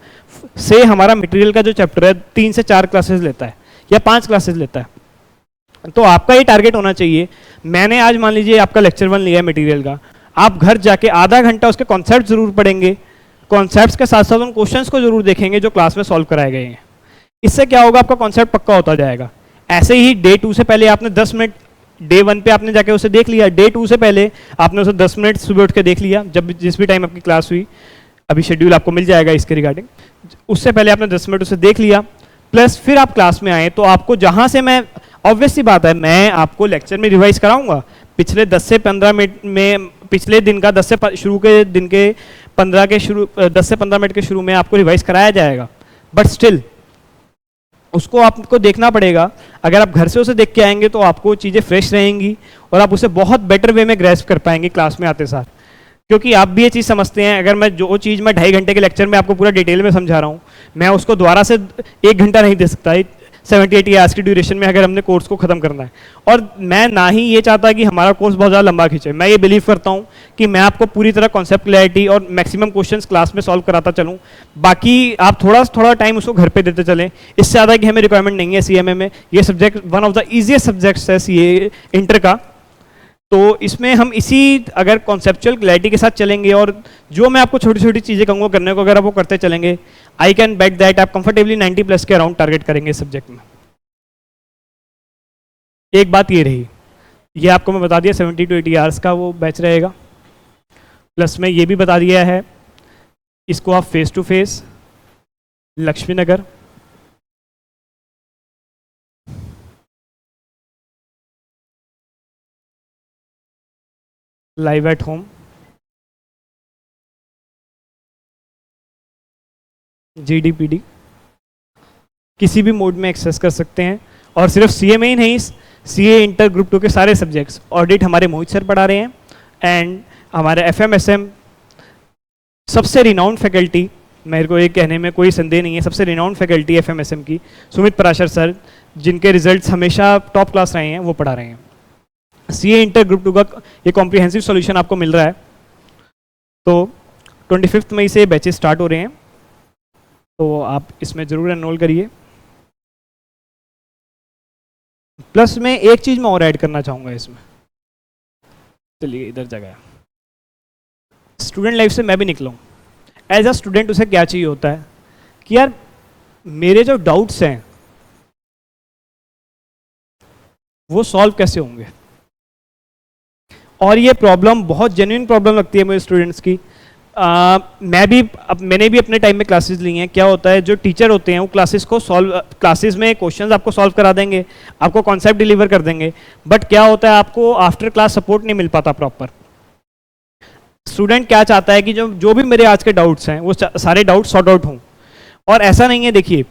A: से हमारा मटेरियल का जो चैप्टर है 3 से 4 क्लासेज लेता है या 5 क्लासेज लेता है, तो आपका ये टारगेट होना चाहिए, मैंने आज मान लीजिए आपका लेक्चर 1 लिया है मटेरियल का, आप घर जाके आधा घंटा उसके कॉन्सेप्ट जरूर पढ़ेंगे, कॉन्सेप्ट्स के साथ साथ उन क्वेश्चंस को जरूर देखेंगे जो क्लास में सॉल्व कराए गए हैं। इससे क्या होगा, आपका कॉन्सेप्ट पक्का होता जाएगा। ऐसे ही डे 2 से पहले आपने 10 मिनट, डे 1 पे आपने जाके उसे देख लिया, डे 2 से पहले आपने उसे 10 मिनट सुबह उठ के देख लिया, जब जिस भी टाइम आपकी क्लास हुई, अभी शेड्यूल आपको मिल जाएगा इसके रिगार्डिंग, उससे पहले आपने 10 मिनट उसे देख लिया, प्लस फिर आप क्लास में आए तो आपको जहाँ से मैं, ऑब्वियस सी बात है, मैं आपको लेक्चर में रिवाइज कराऊंगा, पिछले 10 से 15 मिनट में, पिछले दिन का 10 से शुरू के दिन के 15 के शुरू 10 से 15 मिनट के शुरू में आपको रिवाइज कराया जाएगा, बट स्टिल उसको आपको देखना पड़ेगा। अगर आप घर से उसे देख के आएंगे तो आपको चीज़ें फ्रेश रहेंगी और आप उसे बहुत बेटर वे में ग्रैस्प कर पाएंगे क्लास में आते साथ, क्योंकि आप भी ये चीज़ समझते हैं, अगर मैं जो चीज़ मैं 2.5 घंटे के लेक्चर में आपको पूरा डिटेल में समझा रहा हूँ, मैं उसको दोबारा से 1 घंटा नहीं दे सकता 70-80 आवर्स की ड्यूरेशन में, अगर हमने कोर्स को ख़त्म करना है। और मैं ना ही ये चाहता कि हमारा कोर्स बहुत ज़्यादा लंबा खींचे, मैं ये बिलीव करता हूँ कि मैं आपको पूरी तरह कॉन्सेप्ट क्लैरिटी और मैक्सिमम क्वेश्चंस क्लास में सॉल्व कराता चलूँ, बाकी आप थोड़ा थोड़ा टाइम उसको घर पे देते चलें, इससे ज़्यादा कि हमें रिक्वायरमेंट नहीं है सीएमए में। ये subject one of the easiest subjects है सीए इंटर का, तो इसमें हम इसी अगर कॉन्सेप्चुअल क्लैरिटी के साथ चलेंगे और जो मैं आपको छोटी छोटी चीज़ें कहूँगा करने को, अगर आप वो करते चलेंगे, आई कैन बेट दैट आप कंफर्टेबली 90+ के अराउंड टारगेट करेंगे इस सब्जेक्ट में। एक बात ये रही, ये आपको मैं बता दिया 70 to 80 आवर्स का वो बैच रहेगा, प्लस में ये भी बता दिया है इसको आप face to face Laxmi Nagar, live at home, GDPD किसी भी मोड में एक्सेस कर सकते हैं। और सिर्फ CMA ही नहीं, CA इंटर ग्रुप 2 के सारे सब्जेक्ट्स, ऑडिट हमारे मोहित सर पढ़ा रहे हैं, एंड हमारे FMSM सबसे रिनाउंड फैकल्टी, मेरे को ये कहने में कोई संदेह नहीं है, सबसे रिनाउंड फैकल्टी FMSM की सुमित पराशर सर, जिनके रिजल्ट्स हमेशा टॉप क्लास रहे हैं, वो पढ़ा रहे हैं। CA इंटर ग्रुप 2 का ये कॉम्प्रिहेंसिव सॉल्यूशन आपको मिल रहा है, तो 25 मई से बैचेस स्टार्ट हो रहे हैं, तो आप इसमें ज़रूर एनरोल करिए। प्लस में एक चीज़ मैं और ऐड करना चाहूँगा इसमें, चलिए इधर जगह, स्टूडेंट लाइफ से मैं भी निकला हूँ, एज अ स्टूडेंट उसे क्या चाहिए होता है कि यार मेरे जो डाउट्स हैं वो सॉल्व कैसे होंगे, और ये प्रॉब्लम बहुत जेन्युइन प्रॉब्लम लगती है मुझे स्टूडेंट्स की। मैंने भी अपने टाइम में क्लासेस ली हैं। क्या होता है, जो टीचर होते हैं वो क्लासेस में क्वेश्चंस आपको सॉल्व करा देंगे, आपको कॉन्सेप्ट डिलीवर कर देंगे, बट क्या होता है आपको आफ्टर क्लास सपोर्ट नहीं मिल पाता प्रॉपर। स्टूडेंट क्या चाहता है कि जो भी मेरे आज के डाउट्स हैं वो सारे डाउट्स सॉर्ट आउट हों, और ऐसा नहीं है। देखिए,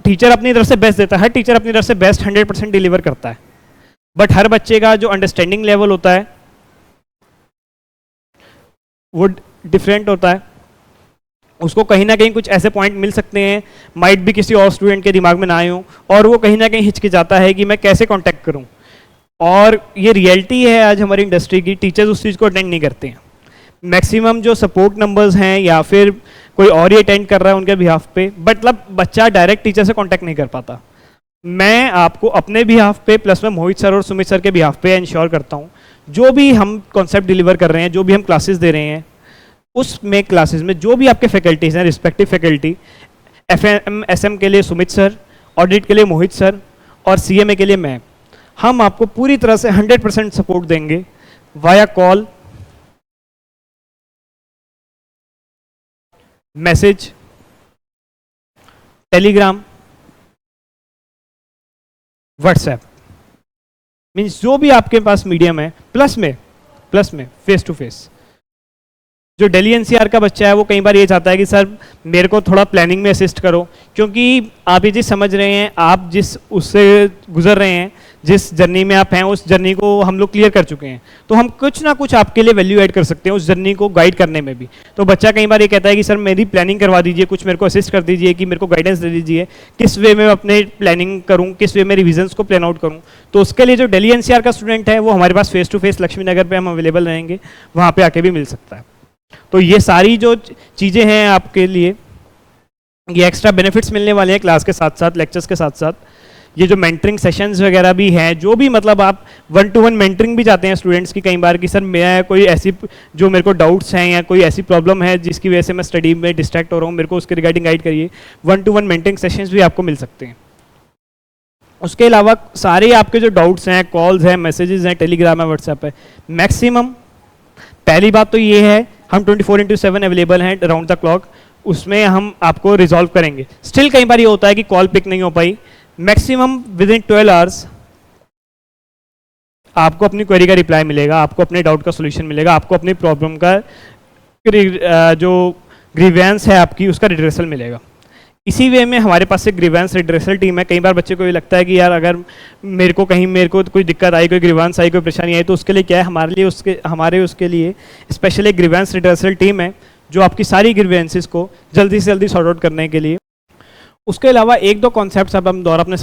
A: टीचर अपनी तरफ से बेस्ट देता है, हर टीचर अपनी तरफ से बेस्ट 100% डिलीवर करता है, बट हर बच्चे का जो अंडरस्टैंडिंग लेवल होता है वो डिफरेंट होता है। उसको कहीं ना कहीं कुछ ऐसे पॉइंट मिल सकते हैं, माइट भी किसी और स्टूडेंट के दिमाग में ना आए हों, और वो कहीं ना कहीं हिचकिचाता है कि मैं कैसे कांटेक्ट करूं। और ये रियलिटी है आज हमारी इंडस्ट्री की, टीचर्स उस चीज़ को अटेंड नहीं करते हैं। मैक्सिमम जो सपोर्ट नंबर्स हैं या फिर कोई और ही अटेंड कर रहा है उनके बिहाफ पे, मतलब बच्चा डायरेक्ट टीचर से कॉन्टैक्ट नहीं कर पाता। मैं आपको अपने बिहाफ पे, प्लस में मोहित सर और सुमित सर के बिहाफ पे इंश्योर करता हूँ, जो भी हम कॉन्सेप्ट डिलीवर कर रहे हैं, जो भी हम क्लासेस दे रहे हैं, उसमें क्लासेस में जो भी आपके फैकल्टीज हैं, रिस्पेक्टिव फैकल्टी, FMSM के लिए सुमित सर, ऑडिट के लिए मोहित सर, और CMA के लिए मैं, हम आपको पूरी तरह से 100% सपोर्ट देंगे via call, message, Telegram, WhatsApp, means जो भी आपके पास मीडियम है, प्लस में फेस टू फेस। जो दिल्ली NCR का बच्चा है वो कई बार ये चाहता है कि सर मेरे को थोड़ा प्लानिंग में असिस्ट करो, क्योंकि आप ये चीज़ समझ रहे हैं, आप जिस उससे गुजर रहे हैं, जिस जर्नी में आप हैं, उस जर्नी को हम लोग क्लियर कर चुके हैं, तो हम कुछ ना कुछ आपके लिए वैल्यू ऐड कर सकते हैं उस जर्नी को गाइड करने में भी। तो बच्चा कई बार ये कहता है कि सर मेरी प्लानिंग करवा दीजिए, कुछ मेरे को असिस्ट कर दीजिए, कि मेरे को गाइडेंस दे दीजिए, किस वे में अपने प्लानिंग करूँ, किस वे में रिविजन्स को प्लान आउट करूँ। तो उसके लिए जो दिल्ली NCR का स्टूडेंट है वो हमारे पास फेस टू फेस लक्ष्मी नगर पर हम अवेलेबल रहेंगे, वहाँ पर आके भी मिल सकता है। तो ये सारी जो चीज़ें हैं आपके लिए, ये एक्स्ट्रा बेनिफिट्स मिलने वाले हैं क्लास के साथ साथ, लेक्चर्स के साथ साथ। ये जो मेंटरिंग सेशंस वगैरह भी हैं, जो भी मतलब आप 1-to-1 मेंटरिंग भी चाहते हैं स्टूडेंट्स की कई बार, कि सर मैं कोई ऐसी जो मेरे को डाउट्स हैं या कोई ऐसी प्रॉब्लम है जिसकी वजह से मैं स्टडी में डिस्ट्रैक्ट हो रहा हूँ, मेरे को उसके रिगार्डिंग गाइड करिए, 1-to-1 मेंटरिंग सेशंस भी आपको मिल सकते हैं। उसके अलावा सारे आपके जो डाउट्स हैं, कॉल्स हैं, मैसेजेस हैं, टेलीग्राम है, व्हाट्सएप है, मैक्सिमम पहली बात तो ये है हम 24/7 अवेलेबल हैं अराउंड द क्लॉक, उसमें हम आपको रिजॉल्व करेंगे। स्टिल कई बार ये होता है कि कॉल पिक नहीं हो पाई, मैक्सिमम विद इन 12 आवर्स आपको अपनी क्वेरी का रिप्लाई मिलेगा, आपको अपने डाउट का सोल्यूशन मिलेगा, आपको अपनी प्रॉब्लम का जो ग्रीवेंस है आपकी उसका रिड्रेसल मिलेगा। इसी वे में हमारे पास एक ग्रीवेंस रिड्रेसल टीम है। कई बार बच्चे को ये लगता है कि यार अगर मेरे को कोई दिक्कत आई, कोई ग्रीवेंस आई, कोई परेशानी आई तो उसके लिए क्या है, हमारे उसके लिए स्पेशल एक ग्रीवेंस रिड्रेसल टीम है जो आपकी सारी ग्रीवेंसेस को जल्दी से जल्दी सॉर्ट आउट करने के लिए। उसके अलावा एक दो कॉन्सेप्ट्स अब हम दोबारा अपने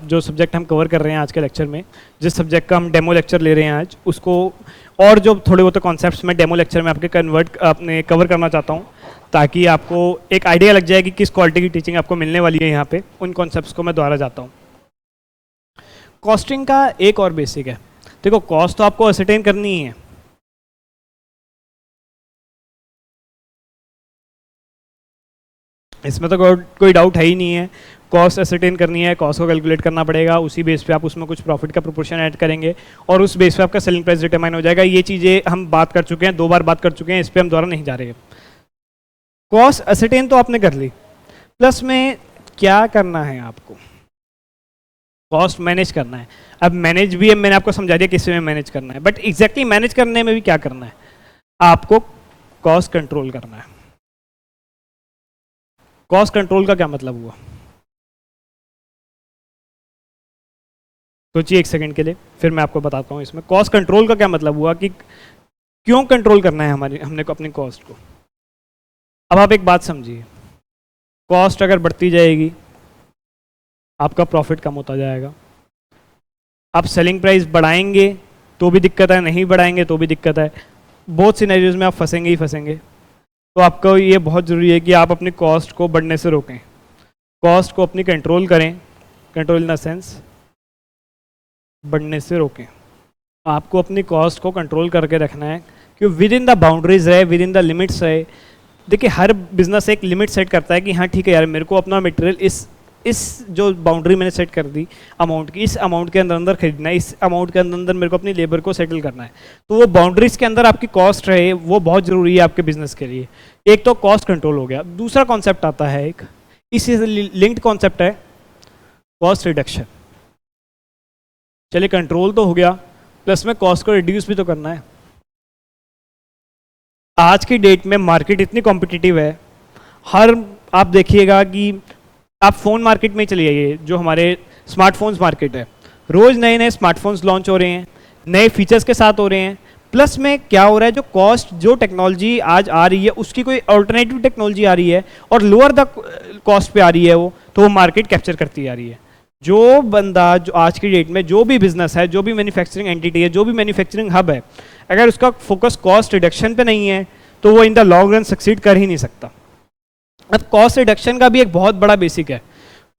A: जो सब्जेक्ट हम कवर कर रहे हैं आज के लेक्चर में, जिस सब्जेक्ट का हम डेमो लेक्चर ले रहे हैं आज, उसको और जो थोड़े बहुत कॉन्सेप्ट्स मैं डेमो लेक्चर में आपके अपने कवर करना चाहता हूँ, ताकि आपको एक आइडिया लग जाए कि किस क्वालिटी की टीचिंग आपको मिलने वाली है यहाँ पे। उन कॉन्सेप्ट्स को मैं दोबारा जाता हूँ। कॉस्टिंग का एक और बेसिक है। देखो, कॉस्ट तो आपको असरटेन करनी ही है। इसमें तो कोई डाउट है ही नहीं है। कॉस्ट असरटेन करनी है, कॉस्ट को कैलकुलेट करना पड़ेगा, उसी बेस पे आप उसमें कुछ प्रॉफिट का प्रोपोर्शन ऐड करेंगे और उस बेस पे आपका सेलिंग प्राइस डिटरमाइन हो जाएगा। ये चीज़ें हम बात कर चुके हैं, 2 बार बात कर चुके हैं, इस पर हम दोबारा नहीं जा रहे हैं। कॉस्ट असरटेन तो आपने कर ली, प्लस में क्या करना है आपको, कॉस्ट मैनेज करना है। अब मैनेज भी मैंने आपको समझा दिया किस में मैनेज करना है, बट एग्जैक्टली मैनेज करने में भी क्या करना है, आपको कॉस्ट कंट्रोल करना है। कॉस्ट कंट्रोल का क्या मतलब हुआ, सोचिए एक सेकंड के लिए, फिर मैं आपको बताता हूँ। इसमें कॉस्ट कंट्रोल का क्या मतलब हुआ कि क्यों कंट्रोल करना है हमने को अपनी कॉस्ट को। अब आप एक बात समझिए, कॉस्ट अगर बढ़ती जाएगी आपका प्रॉफिट कम होता जाएगा। आप सेलिंग प्राइस बढ़ाएंगे तो भी दिक्कत है, नहीं बढ़ाएंगे तो भी दिक्कत है। बहुत सिनेरियोज में आप फंसेंगे ही फंसेंगे। तो आपको ये बहुत ज़रूरी है कि आप अपनी कॉस्ट को बढ़ने से रोकें, कॉस्ट को अपनी कंट्रोल करें। कंट्रोल इन द सेंस बढ़ने से रोकें। आपको अपनी कॉस्ट को कंट्रोल करके रखना है कि विद इन द बाउंड्रीज रहे, विद इन द लिमिट्स रहे। देखिए, हर बिजनेस एक लिमिट सेट करता है कि हाँ ठीक है यार, मेरे को अपना मटेरियल इस जो बाउंड्री मैंने सेट कर दी अमाउंट की, इस अमाउंट के अंदर खरीदना है, इस अमाउंट के अंदर मेरे को अपनी लेबर को सेटल करना है। तो वो बाउंड्रीज के अंदर आपकी कॉस्ट रहे, वो बहुत ज़रूरी है आपके बिजनेस के लिए। एक तो कॉस्ट कंट्रोल हो गया। दूसरा कॉन्सेप्ट आता है एक इसी से लिंक्ड कॉन्सेप्ट है कॉस्ट रिडक्शन। चलिए, कंट्रोल तो हो गया, प्लस में कॉस्ट को रिड्यूस भी तो करना है। आज की डेट में मार्केट इतनी कॉम्पिटिटिव है, आप देखिएगा कि आप फ़ोन मार्केट में चले जाइए, जो हमारे स्मार्टफोन्स मार्केट है, रोज़ नए नए स्मार्टफोन्स लॉन्च हो रहे हैं, नए फीचर्स के साथ हो रहे हैं। प्लस में क्या हो रहा है, जो टेक्नोलॉजी आज आ रही है उसकी कोई अल्टरनेटिव टेक्नोलॉजी आ रही है और लोअर द कॉस्ट पे आ रही है, वो मार्केट कैप्चर करती जा रही है। जो बंदा जो आज की डेट में जो भी बिजनेस है, जो भी मैन्युफैक्चरिंग एंटिटी है, जो भी मैन्युफैक्चरिंग हब है, अगर उसका फोकस कॉस्ट रिडक्शन पे नहीं है तो वो in the long run succeed कर ही नहीं सकता। अब कॉस्ट रिडक्शन का भी एक बहुत बड़ा बेसिक है।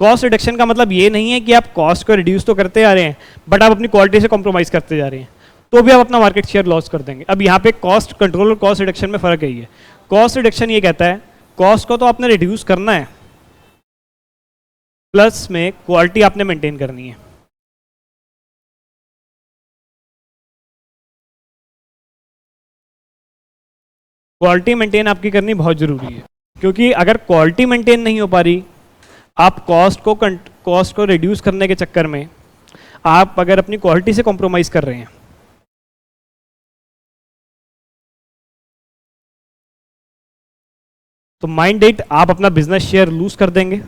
A: कॉस्ट रिडक्शन का मतलब ये नहीं है कि आप कॉस्ट को रिड्यूस तो करते आ रहे हैं बट आप अपनी क्वालिटी से कॉम्प्रोमाइज़ करते जा रहे हैं, तो भी आप अपना मार्केट शेयर लॉस कर देंगे। अब यहाँ पे कॉस्ट कंट्रोल और कॉस्ट रिडक्शन में फ़र्क यही है। कॉस्ट रिडक्शन ये कहता है कॉस्ट को तो आपने रिड्यूस करना है, प्लस में क्वालिटी आपने मेंटेन करनी है। क्वालिटी मेंटेन आपकी करनी बहुत ज़रूरी है, क्योंकि अगर क्वालिटी मेंटेन नहीं हो पा रही, आप कॉस्ट को रिड्यूस करने के चक्कर में आप अगर अपनी क्वालिटी से कॉम्प्रोमाइज़ कर रहे हैं तो माइंड इट, आप अपना बिजनेस शेयर लूज कर देंगे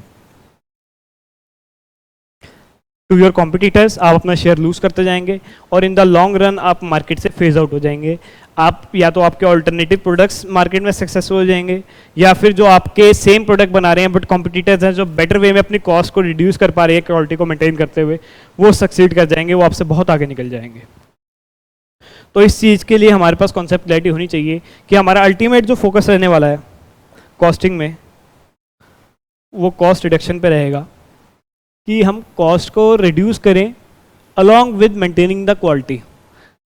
A: टू योर कॉम्पिटिटर्स। आप अपना शेयर लूज करते जाएंगे और इन द लॉन्ग रन आप मार्केट से फेज आउट हो जाएंगे। आप या तो आपके ऑल्टरनेटिव प्रोडक्ट्स मार्केट में सक्सेसफुल हो जाएंगे, या फिर जो आपके सेम प्रोडक्ट बना रहे हैं बट कॉम्पिटिटर्स हैं जो बेटर वे में अपनी कॉस्ट को रिड्यूस कर पा रहे हैं क्वालिटी को मेंटेन करते हुए, वो सक्सीड कर जाएंगे, वो आपसे बहुत आगे निकल जाएंगे। तो इस चीज़ के लिए हमारे पास कॉन्सेप्ट क्लैरिटी होनी चाहिए कि हमारा अल्टीमेट जो फोकस रहने वाला है कॉस्टिंग में, वो कॉस्ट रिडक्शन पे रहेगा कि हम कॉस्ट को रिड्यूस करें along with maintaining the quality.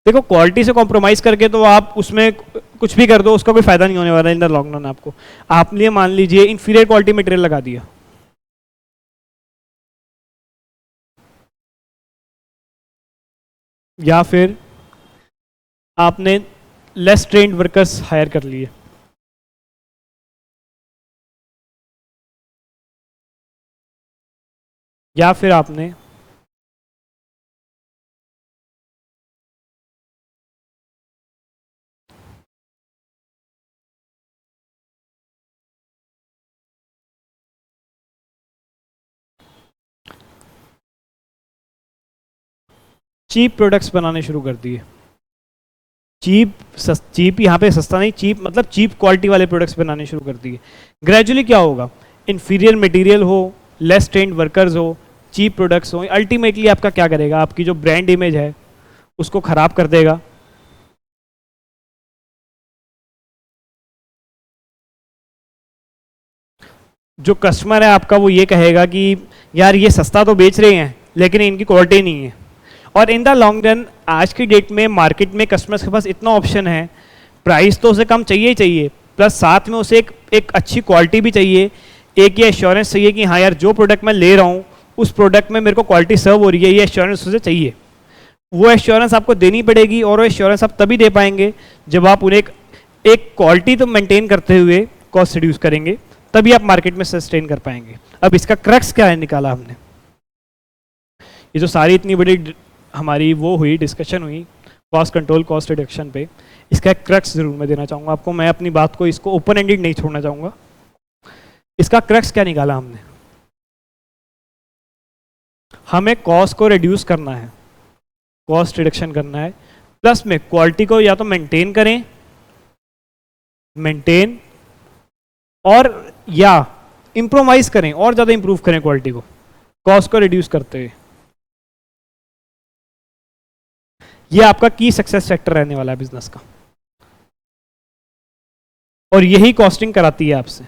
A: देखो, क्वालिटी से कॉम्प्रोमाइज़ करके तो आप उसमें कुछ भी कर दो, उसका कोई फ़ायदा नहीं होने वाला इन द लॉन्ग रन। आपको आपने मान लीजिए इंफीरियर क्वालिटी मटेरियल लगा दिया, या फिर आपने लेस ट्रेन्ड वर्कर्स हायर कर लिए। या फिर आपने चीप प्रोडक्ट्स बनाने शुरू कर दिए। चीप यहाँ पे सस्ता नहीं, चीप मतलब चीप क्वालिटी वाले प्रोडक्ट्स बनाने शुरू कर दिए। ग्रेजुअली क्या होगा, इन्फीरियर मटेरियल हो, लेस ट्रेन्ड वर्कर्स हो, चीप प्रोडक्ट्स हो, अल्टीमेटली आपका क्या करेगा, आपकी जो ब्रांड इमेज है उसको खराब कर देगा। जो कस्टमर है आपका वो ये कहेगा कि यार ये सस्ता तो बेच रहे हैं लेकिन इनकी क्वालिटी नहीं है। और इन द लॉन्ग रन आज की डेट में मार्केट में कस्टमर्स के पास इतना ऑप्शन है, प्राइस तो उसे कम चाहिए ही चाहिए, प्लस साथ में उसे एक अच्छी क्वालिटी भी चाहिए, एक ये एश्योरेंस चाहिए कि हाँ यार जो प्रोडक्ट मैं ले रहा हूँ उस प्रोडक्ट में मेरे को क्वालिटी सर्व हो रही है, ये एश्योरेंस उसे चाहिए। वो एश्योरेंस आपको देनी पड़ेगी और वो एश्योरेंस आप तभी दे पाएंगे जब आप उन्हें एक क्वालिटी तो मेंटेन करते हुए कॉस्ट रिड्यूस करेंगे, तभी आप मार्केट में सस्टेन कर पाएंगे। अब इसका क्रक्स क्या है निकाला हमने, ये जो सारी इतनी बड़ी हमारी वो हुई डिस्कशन हुई कॉस्ट कंट्रोल कॉस्ट रिडक्शन पे, इसका एक क्रक्स जरूर मैं देना चाहूँगा आपको। मैं अपनी बात को इसको ओपन एंडेड नहीं छोड़ना चाहूँगा। इसका क्रक्स क्या निकाला हमने, हमें कॉस्ट को रिड्यूस करना है, कॉस्ट रिडक्शन करना है, प्लस में क्वालिटी को या तो मेंटेन करें, मेंटेन और या इम्प्रोवाइज करें और ज़्यादा इंप्रूव करें क्वालिटी को कॉस्ट को रिड्यूस करते हुए। ये आपका की सक्सेस फैक्टर रहने वाला है बिजनेस का, और यही कॉस्टिंग कराती है आपसे।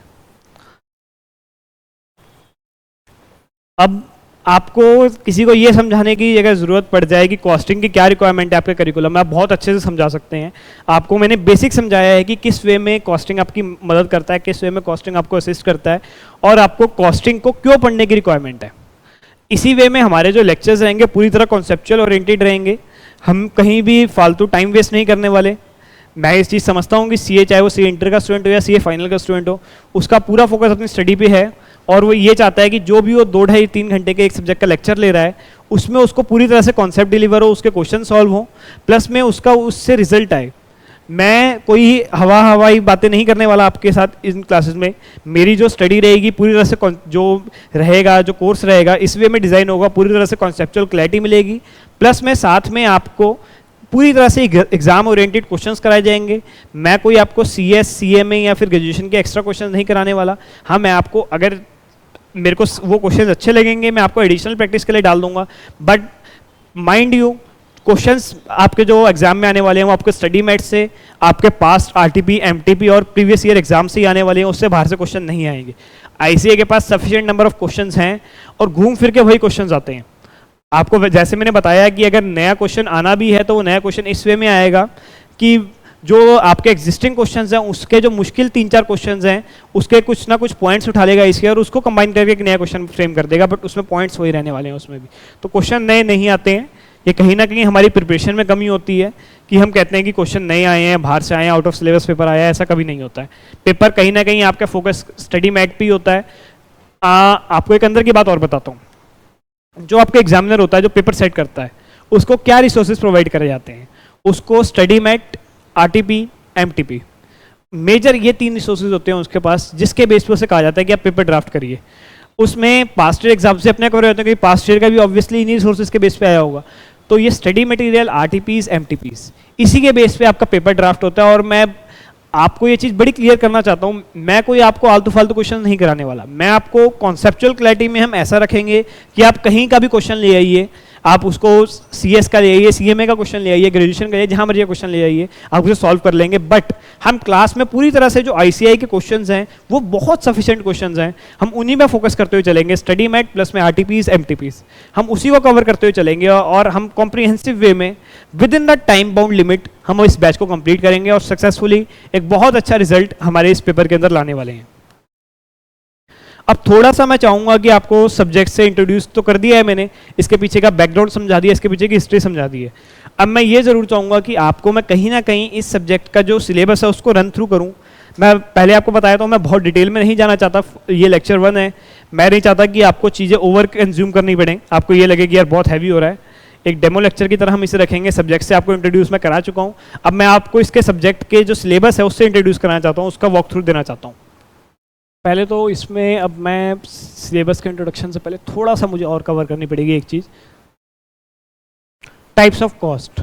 A: अब आपको किसी को ये समझाने की अगर ज़रूरत पड़ जाए कि कॉस्टिंग की क्या रिक्वायरमेंट है आपके करिकुलम में, आप बहुत अच्छे से समझा सकते हैं। आपको मैंने बेसिक समझाया है कि किस वे में कॉस्टिंग आपकी मदद करता है, किस वे में कॉस्टिंग आपको असिस्ट करता है, और आपको कॉस्टिंग को क्यों पढ़ने की रिक्वायरमेंट है। इसी वे में हमारे जो लेक्चर्स रहेंगे पूरी तरह कॉन्सेप्चुअल ओरिएंटेड रहेंगे, हम कहीं भी फालतू टाइम वेस्ट नहीं करने वाले। मैं इस चीज़ समझता हूँ कि सीए, चाहे वो सीए इंटर का स्टूडेंट हो या सीए फाइनल का स्टूडेंट हो, उसका पूरा फोकस अपनी स्टडी पे है, और वो ये चाहता है कि जो भी वो 2-2.5-3 घंटे के एक सब्जेक्ट का लेक्चर ले रहा है उसमें उसको पूरी तरह से कॉन्सेप्ट डिलीवर हो, उसके क्वेश्चन सॉल्व हो, प्लस में उसका उससे रिजल्ट आए। मैं कोई हवाई बातें नहीं करने वाला आपके साथ इन क्लासेस में। मेरी जो स्टडी रहेगी पूरी तरह से जो रहेगा, जो कोर्स रहेगा इस वे में डिज़ाइन होगा, पूरी तरह से कॉन्सेप्चुअल क्लैरिटी मिलेगी, प्लस में साथ में आपको पूरी तरह से एग्जाम ओरिएंटेड क्वेश्चंस कराए जाएंगे। मैं कोई आपको सीएस, सीएमए या फिर ग्रेजुएशन के एक्स्ट्रा क्वेश्चंस नहीं कराने वाला। हाँ, मैं आपको अगर मेरे को वो क्वेश्चंस अच्छे लगेंगे मैं आपको एडिशनल प्रैक्टिस के लिए डाल दूंगा, बट माइंड यू क्वेश्चंस आपके जो एग्जाम में आने वाले हैं वो आपके स्टडी मेट से, आपके पास्ट आरटीपी, एमटीपी और प्रीवियस ईयर एग्जाम से ही आने वाले हैं, उससे बाहर से क्वेश्चन नहीं आएंगे। आईसीए के पास सफिशिएंट नंबर ऑफ क्वेश्चंस हैं और घूम फिर के वही क्वेश्चंस आते हैं। आपको जैसे मैंने बताया कि अगर नया क्वेश्चन आना भी है तो वो नया क्वेश्चन इस वे में आएगा कि जो आपके एग्जिस्टिंग क्वेश्चंस हैं उसके जो मुश्किल 3-4 क्वेश्चंस हैं उसके कुछ ना कुछ पॉइंट्स उठा लेगा इसके और उसको कंबाइन करके एक नया क्वेश्चन फ्रेम कर देगा, बट उसमें पॉइंट्स वही रहने वाले हैं उसमें भी। तो क्वेश्चन नए नहीं आते हैं। ये कहीं ना कहीं हमारी प्रिपरेशन में कमी होती है कि हम कहते हैं कि क्वेश्चन नए आए हैं, बाहर से आए हैं, आउट ऑफ सिलेबस पेपर आया है, ऐसा कभी नहीं होता है। पेपर कहीं ना कहीं आपका फोकस स्टडी मैट पे ही होता है। आपको एक अंदर की बात और बताता हूँ, जो आपका एग्जामिनर होता है, जो पेपर सेट करता है, उसको क्या रिसोर्सेज प्रोवाइड करे जाते हैं? उसको study mat, RTP, MTP, major ये 3 रिसोर्सेज होते हैं उसके पास, जिसके बेस पर उसे कहा जाता है कि आप पेपर ड्राफ्ट करिए। उसमें पास्ट ईयर एग्जाम से अपने कवर होते हैं कि पास्ट ईयर का भी ऑब्वियसली इन्हीं रिसोर्सेज के बेस पे आया होगा। तो ये स्टडी मटेरियल, आरटीपीज, एमटीपीज, इसी के बेस पे आपका पेपर ड्राफ्ट होता है। और मैं आपको ये चीज़ बड़ी क्लियर करना चाहता हूँ, मैं कोई आपको आलतू फालतू क्वेश्चन नहीं कराने वाला। मैं आपको कॉन्सेप्चुअल क्लैरिटी में हम ऐसा रखेंगे कि आप कहीं का भी क्वेश्चन ले आइए, आप उसको सीएस का ले आइए, सीएमए का क्वेश्चन ले आइए, ग्रेजुएशन का ले, जहाँ मर्जी क्वेश्चन ले आइए, आप उसे सॉल्व कर लेंगे। बट हम क्लास में पूरी तरह से जो आईसीआई के क्वेश्चंस हैं वो बहुत सफिशिएंट क्वेश्चंस हैं, हम उन्हीं में फोकस करते हुए चलेंगे। स्टडी मैट प्लस में आरटीपीज, एमटीपीज, हम उसी को कवर करते हुए चलेंगे और हम कॉम्प्रिहेंसिव वे में with in the time bound limit हम इस बैच को कंप्लीट करेंगे और सक्सेसफुली एक बहुत अच्छा रिजल्ट हमारे इस पेपर के अंदर लाने वाले हैं। अब थोड़ा सा मैं चाहूँगा कि आपको सब्जेक्ट से इंट्रोड्यूस तो कर दिया है मैंने, इसके पीछे का बैकग्राउंड समझा दिया, इसके पीछे की हिस्ट्री समझा दी है। अब मैं ये ज़रूर चाहूँगा कि आपको मैं कहीं ना कहीं इस सब्जेक्ट का जो सिलेबस है उसको रन थ्रू करूँ। मैं पहले आपको बताया था मैं बहुत डिटेल में नहीं जाना चाहता, ये लेक्चर 1 है, मैं नहीं चाहता कि आपको चीज़ें ओवर कंज्यूम करनी पड़े, आपको ये लगे कि यार बहुत हैवी हो रहा है। एक डेमो लेक्चर की तरह हम इसे रखेंगे। सब्जेक्ट से आपको इंट्रोड्यूस मैं करा चुका हूँ, अब मैं आपको इसके सब्जेक्ट के जो सिलेबस है उससे इंट्रोड्यूस कराना चाहता हूँ, उसका वॉक थ्रू देना चाहता हूँ। पहले तो इसमें अब मैं सिलेबस के इंट्रोडक्शन से पहले थोड़ा सा मुझे और कवर करनी पड़ेगी एक चीज़, types of cost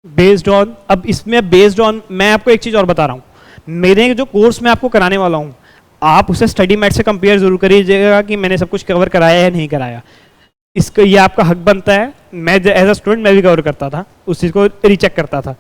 A: based on. अब इसमें बेस्ड ऑन मैं आपको एक चीज़ और बता रहा हूँ, मेरे जो कोर्स मैं आपको कराने वाला हूँ आप उसे स्टडी मैट से कंपेयर जरूर करिएगा कि मैंने सब कुछ कवर कराया या नहीं कराया। इसको ये आपका हक बनता है, मैं एज अ स्टूडेंट मैं भी कवर करता था, उस चीज़ को रीचेक करता था।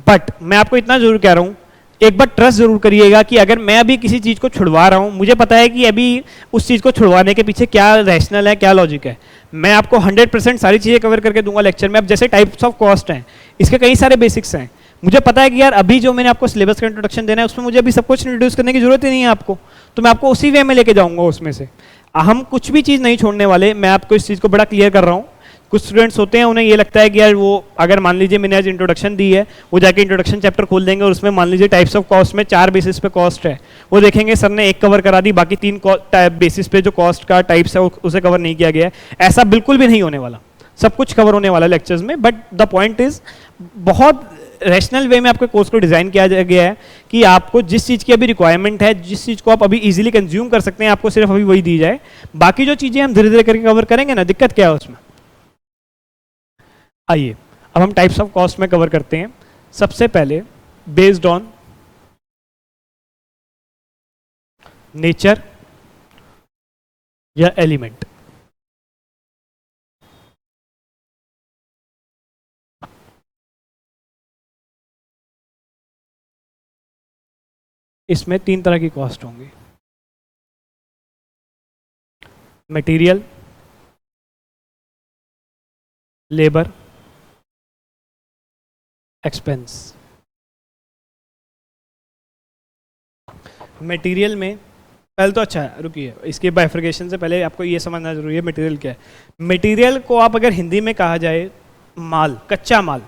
A: बट मैं आपको इतना जरूर कह रहा हूँ, एक बार ट्रस्ट जरूर करिएगा कि अगर मैं अभी किसी चीज़ को छुड़वा रहा हूँ, मुझे पता है कि अभी उस चीज़ को छुड़वाने के पीछे क्या रैशनल है, क्या लॉजिक है। मैं आपको 100% सारी चीज़ें कवर करके दूंगा लेक्चर में। अब जैसे टाइप्स ऑफ कॉस्ट हैं, इसके कई सारे बेसिक्स हैं, मुझे पता है कि यार अभी जो मैंने आपको सिलेबस का इंट्रोडक्शन देना है उसमें मुझे अभी सब कुछ इंट्रोड्यूस करने की जरूरत ही नहीं है आपको, तो मैं आपको उसी वे में लेके जाऊंगा। उसमें से हम कुछ भी चीज़ नहीं छोड़ने वाले, मैं आपको इस चीज़ को बड़ा क्लियर कर रहा हूँ। कुछ स्टूडेंट्स होते हैं उन्हें ये लगता है कि यार वो अगर मान लीजिए मैंने आज इंट्रोडक्शन दी है, वो जाके इंट्रोडक्शन चैप्टर खोल देंगे और उसमें मान लीजिए टाइप्स ऑफ कॉस्ट में 4 बेसिस पे कॉस्ट है, वो देखेंगे सर ने एक कवर करा दी, बाकी 3 बेसिस पे जो कॉस्ट का टाइप्स है उसे कवर नहीं किया गया है। ऐसा बिल्कुल भी नहीं होने वाला, सब कुछ कवर होने वाला लेक्चर्स में। बट द पॉइंट इज बहुत रैशनल वे में आपके कोर्स को डिज़ाइन किया गया है कि आपको जिस चीज़ की अभी रिक्वायरमेंट है, जिस चीज़ को आप अभी इजीली कंज्यूम कर सकते हैं, आपको सिर्फ अभी वही दी जाए, बाकी जो चीज़ें हम धीरे धीरे करके कवर करेंगे ना, दिक्कत क्या है उसमें। आइए अब हम टाइप्स ऑफ कॉस्ट में कवर करते हैं। सबसे पहले बेस्ड ऑन नेचर या एलिमेंट। इसमें 3 तरह की कॉस्ट होंगी, मटेरियल, लेबर, एक्सपेंस। मटेरियल में पहले तो अच्छा है, रुकिए, इसके बाइफर्केशन से पहले आपको ये समझना जरूरी है मटेरियल क्या है। मटेरियल को आप अगर हिंदी में कहा जाए माल, कच्चा माल,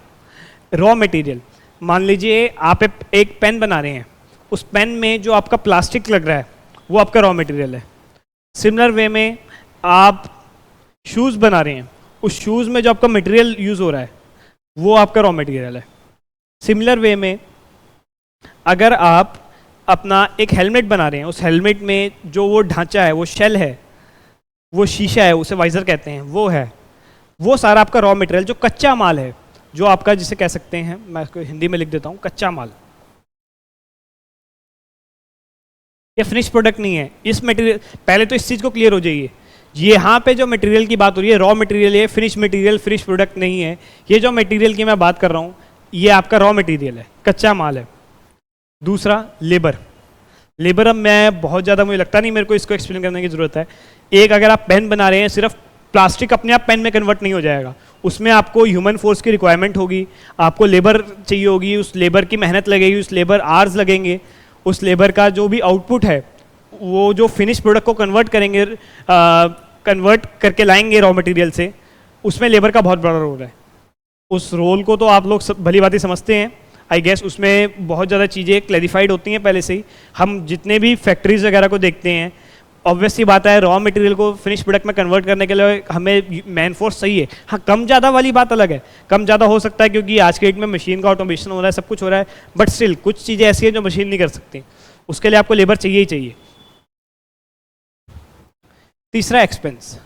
A: रॉ मटेरियल। मान लीजिए आप एक पेन बना रहे हैं, उस पेन में जो आपका प्लास्टिक लग रहा है वो आपका रॉ मटेरियल है। सिमिलर वे में आप शूज़ बना रहे हैं, उस शूज़ में जो आपका मटेरियल यूज़ हो रहा है वो आपका रॉ मटेरियल है। सिमिलर वे में अगर आप अपना एक हेलमेट बना रहे हैं, उस हेलमेट में जो वो ढांचा है, वो शेल है, वो शीशा है, उसे वाइजर कहते हैं, वो है, वो सारा आपका रॉ मटेरियल जो कच्चा माल है, जो आपका जिसे कह सकते हैं, मैं इसको हिंदी में लिख देता हूँ, कच्चा माल। ये फिनिश प्रोडक्ट नहीं है। इस मटेरियल, पहले तो इस चीज़ को क्लियर हो जाइए, यहाँ पे जो मटेरियल की बात हो रही है रॉ मटेरियल है, फिनिश मटेरियल, फिनिश प्रोडक्ट नहीं है। ये जो मटेरियल की मैं बात कर रहा हूँ ये आपका रॉ मटेरियल है, कच्चा माल है। दूसरा लेबर। लेबर अब मैं बहुत ज़्यादा, मुझे लगता नहीं मेरे को इसको एक्सप्लेन करने की ज़रूरत है। एक, अगर आप पेन बना रहे हैं, सिर्फ प्लास्टिक अपने आप पेन में कन्वर्ट नहीं हो जाएगा, उसमें आपको ह्यूमन फोर्स की रिक्वायरमेंट होगी, आपको लेबर चाहिए होगी, उस लेबर की मेहनत लगेगी, उस लेबर आवर्स लगेंगे, उस लेबर का जो भी आउटपुट है वो जो फिनिश प्रोडक्ट को कन्वर्ट करेंगे, कन्वर्ट करके लाएंगे रॉ मटेरियल से, उसमें लेबर का बहुत बड़ा रोल है। उस रोल को तो आप लोग भली बात समझते हैं, आई गेस उसमें बहुत ज़्यादा चीज़ें क्लैरिफाइड होती हैं पहले से ही। हम जितने भी फैक्ट्रीज वगैरह को देखते हैं, ऑब्वियस सी बात है रॉ मटेरियल को फिनिश प्रोडक्ट में कन्वर्ट करने के लिए हमें मैन फोर्स चाहिए। हाँ, कम ज़्यादा वाली बात अलग है, कम ज़्यादा हो सकता है क्योंकि आज के डेट में मशीन का ऑटोमेशन हो रहा है, सब कुछ हो रहा है, बट स्टिल कुछ चीज़ें ऐसी हैं जो मशीन नहीं कर सकती, उसके लिए आपको लेबर चाहिए ही चाहिए। तीसरा एक्सपेंस।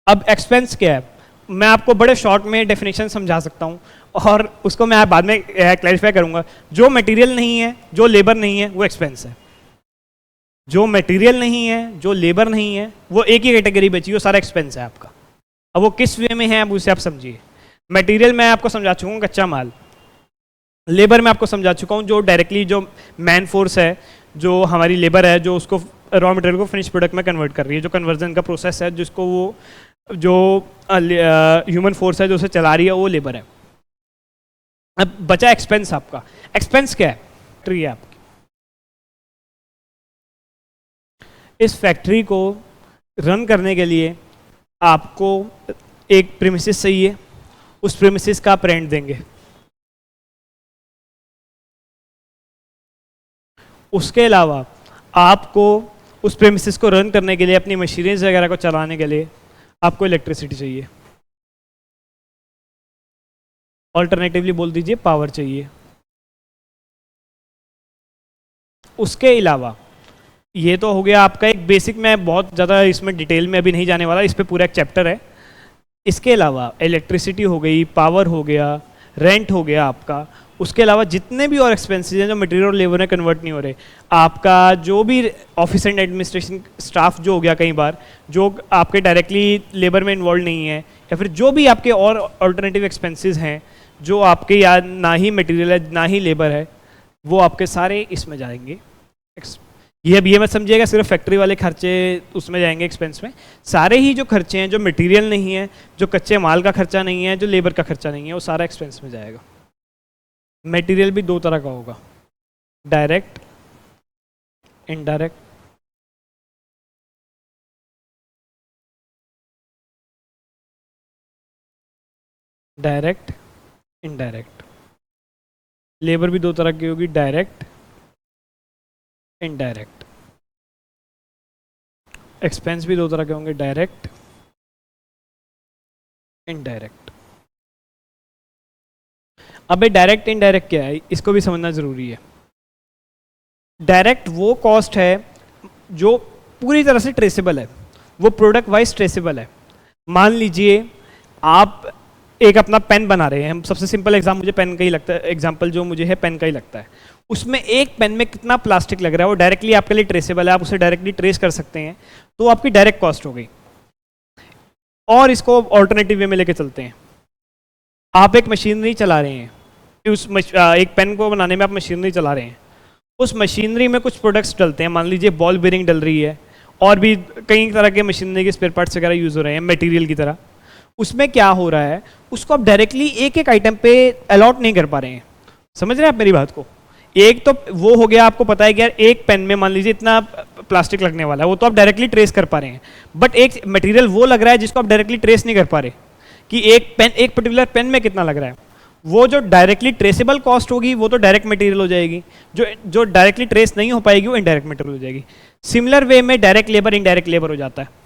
A: अब एक्सपेंस क्या है, मैं आपको बड़े शॉर्ट में डेफिनेशन समझा सकता हूँ और उसको मैं बाद में क्लैरिफाई करूँगा। जो मटेरियल नहीं है, जो लेबर नहीं है, वो एक्सपेंस है। जो मटेरियल नहीं है, जो लेबर नहीं है, वो एक ही कैटेगरी बची, वो सारा एक्सपेंस है आपका। अब वो किस वे में है, अब उसे आप समझिए। मटेरियल मैं आपको समझा चुका हूँ, कच्चा माल। लेबर में आपको समझा चुका हूँ, जो डायरेक्टली जो मैन फोर्स है, जो हमारी लेबर है, जो उसको रॉ मटेरियल को फिनिश प्रोडक्ट में कन्वर्ट कर रही है, जो कन्वर्जन का प्रोसेस है, जिसको वो जो ह्यूमन फोर्स है जो उसे चला रही है, वो लेबर है। अब बचा एक्सपेंस आपका। एक्सपेंस क्या है, ट्री है आपकी। इस फैक्ट्री को रन करने के लिए आपको एक प्रीमिसेस चाहिए, उस प्रीमिसेस का आप रेंट देंगे। उसके अलावा आपको उस प्रीमिसेस को रन करने के लिए, अपनी मशीनरीज वगैरह को चलाने के लिए आपको इलेक्ट्रिसिटी चाहिए, ऑल्टरनेटिवली बोल दीजिए पावर चाहिए। उसके अलावा ये तो हो गया आपका एक बेसिक, मैं बहुत ज़्यादा इसमें डिटेल में अभी नहीं जाने वाला, इस पे पूरा एक चैप्टर है। इसके अलावा इलेक्ट्रिसिटी हो गई, पावर हो गया, रेंट हो गया आपका, उसके अलावा जितने भी और एक्सपेंसेस हैं जो मटेरियल और लेबर में कन्वर्ट नहीं हो रहे, आपका जो भी ऑफिस एंड एडमिनिस्ट्रेशन स्टाफ जो हो गया, कई बार जो आपके डायरेक्टली लेबर में इन्वॉल्व नहीं है, या फिर जो भी आपके और अल्टरनेटिव एक्सपेंसेस हैं जो आपके या ना ही मटेरियल है ना ही लेबर है, वो आपके सारे इसमें जाएंगे। ये मत समझिएगा सिर्फ फैक्ट्री वाले खर्चे उसमें जाएंगे एक्सपेंस में, सारे ही जो खर्चे हैं, जो मटेरियल नहीं है, जो कच्चे माल का खर्चा नहीं है, जो लेबर का खर्चा नहीं है, वो सारा एक्सपेंस में जाएगा। मटेरियल भी दो तरह का होगा, direct, indirect. Direct, indirect. Labour भी दो तरह की होगी, डायरेक्ट, इनडायरेक्ट। एक्सपेंस भी दो तरह के होंगे, डायरेक्ट, इनडायरेक्ट। अब ये डायरेक्ट इनडायरेक्ट क्या है, इसको भी समझना जरूरी है। डायरेक्ट वो कॉस्ट है जो पूरी तरह से ट्रेसेबल है, वो प्रोडक्ट वाइज ट्रेसेबल है। मान लीजिए आप एक अपना पेन बना रहे हैं, हम सबसे सिंपल एग्जाम मुझे पेन का ही लगता है, एग्जांपल जो मुझे है पेन का ही लगता है। उसमें एक पेन में कितना प्लास्टिक लग रहा है वो डायरेक्टली आपके लिए ट्रेसेबल है, आप उसे डायरेक्टली ट्रेस कर सकते हैं, तो आपकी डायरेक्ट कॉस्ट हो गई। और इसको ऑल्टरनेटिव वे में लेके चलते हैं। आप एक मशीनरी चला रहे हैं, एक पेन को बनाने में आप मशीनरी चला रहे हैं, उस मशीनरी में कुछ प्रोडक्ट्स डलते हैं, मान लीजिए बॉल बेरिंग डल रही है, और भी कई तरह के मशीनरी के स्पेयर पार्ट्स वगैरह यूज़ हो रहे हैं मटेरियल की तरह। उसमें क्या हो रहा है, उसको आप डायरेक्टली एक एक आइटम पे अलॉट नहीं कर पा रहे हैं। समझ रहे हैं आप मेरी बात को? एक तो वो हो गया, आपको पता है कि यार एक पेन में मान लीजिए इतना प्लास्टिक लगने वाला है, वो तो आप डायरेक्टली ट्रेस कर पा रहे हैं। बट एक मटेरियल वो लग रहा है जिसको आप डायरेक्टली ट्रेस नहीं कर पा रहे कि एक पर्टिकुलर पेन में कितना लग रहा है। वो जो डायरेक्टली ट्रेसेबल कॉस्ट होगी वो तो डायरेक्ट मटेरियल हो जाएगी, जो डायरेक्टली ट्रेस नहीं हो पाएगी वो इनडायरेक्ट मटेरियल हो जाएगी। सिमिलर वे में डायरेक्ट लेबर इनडायरेक्ट लेबर हो जाता है।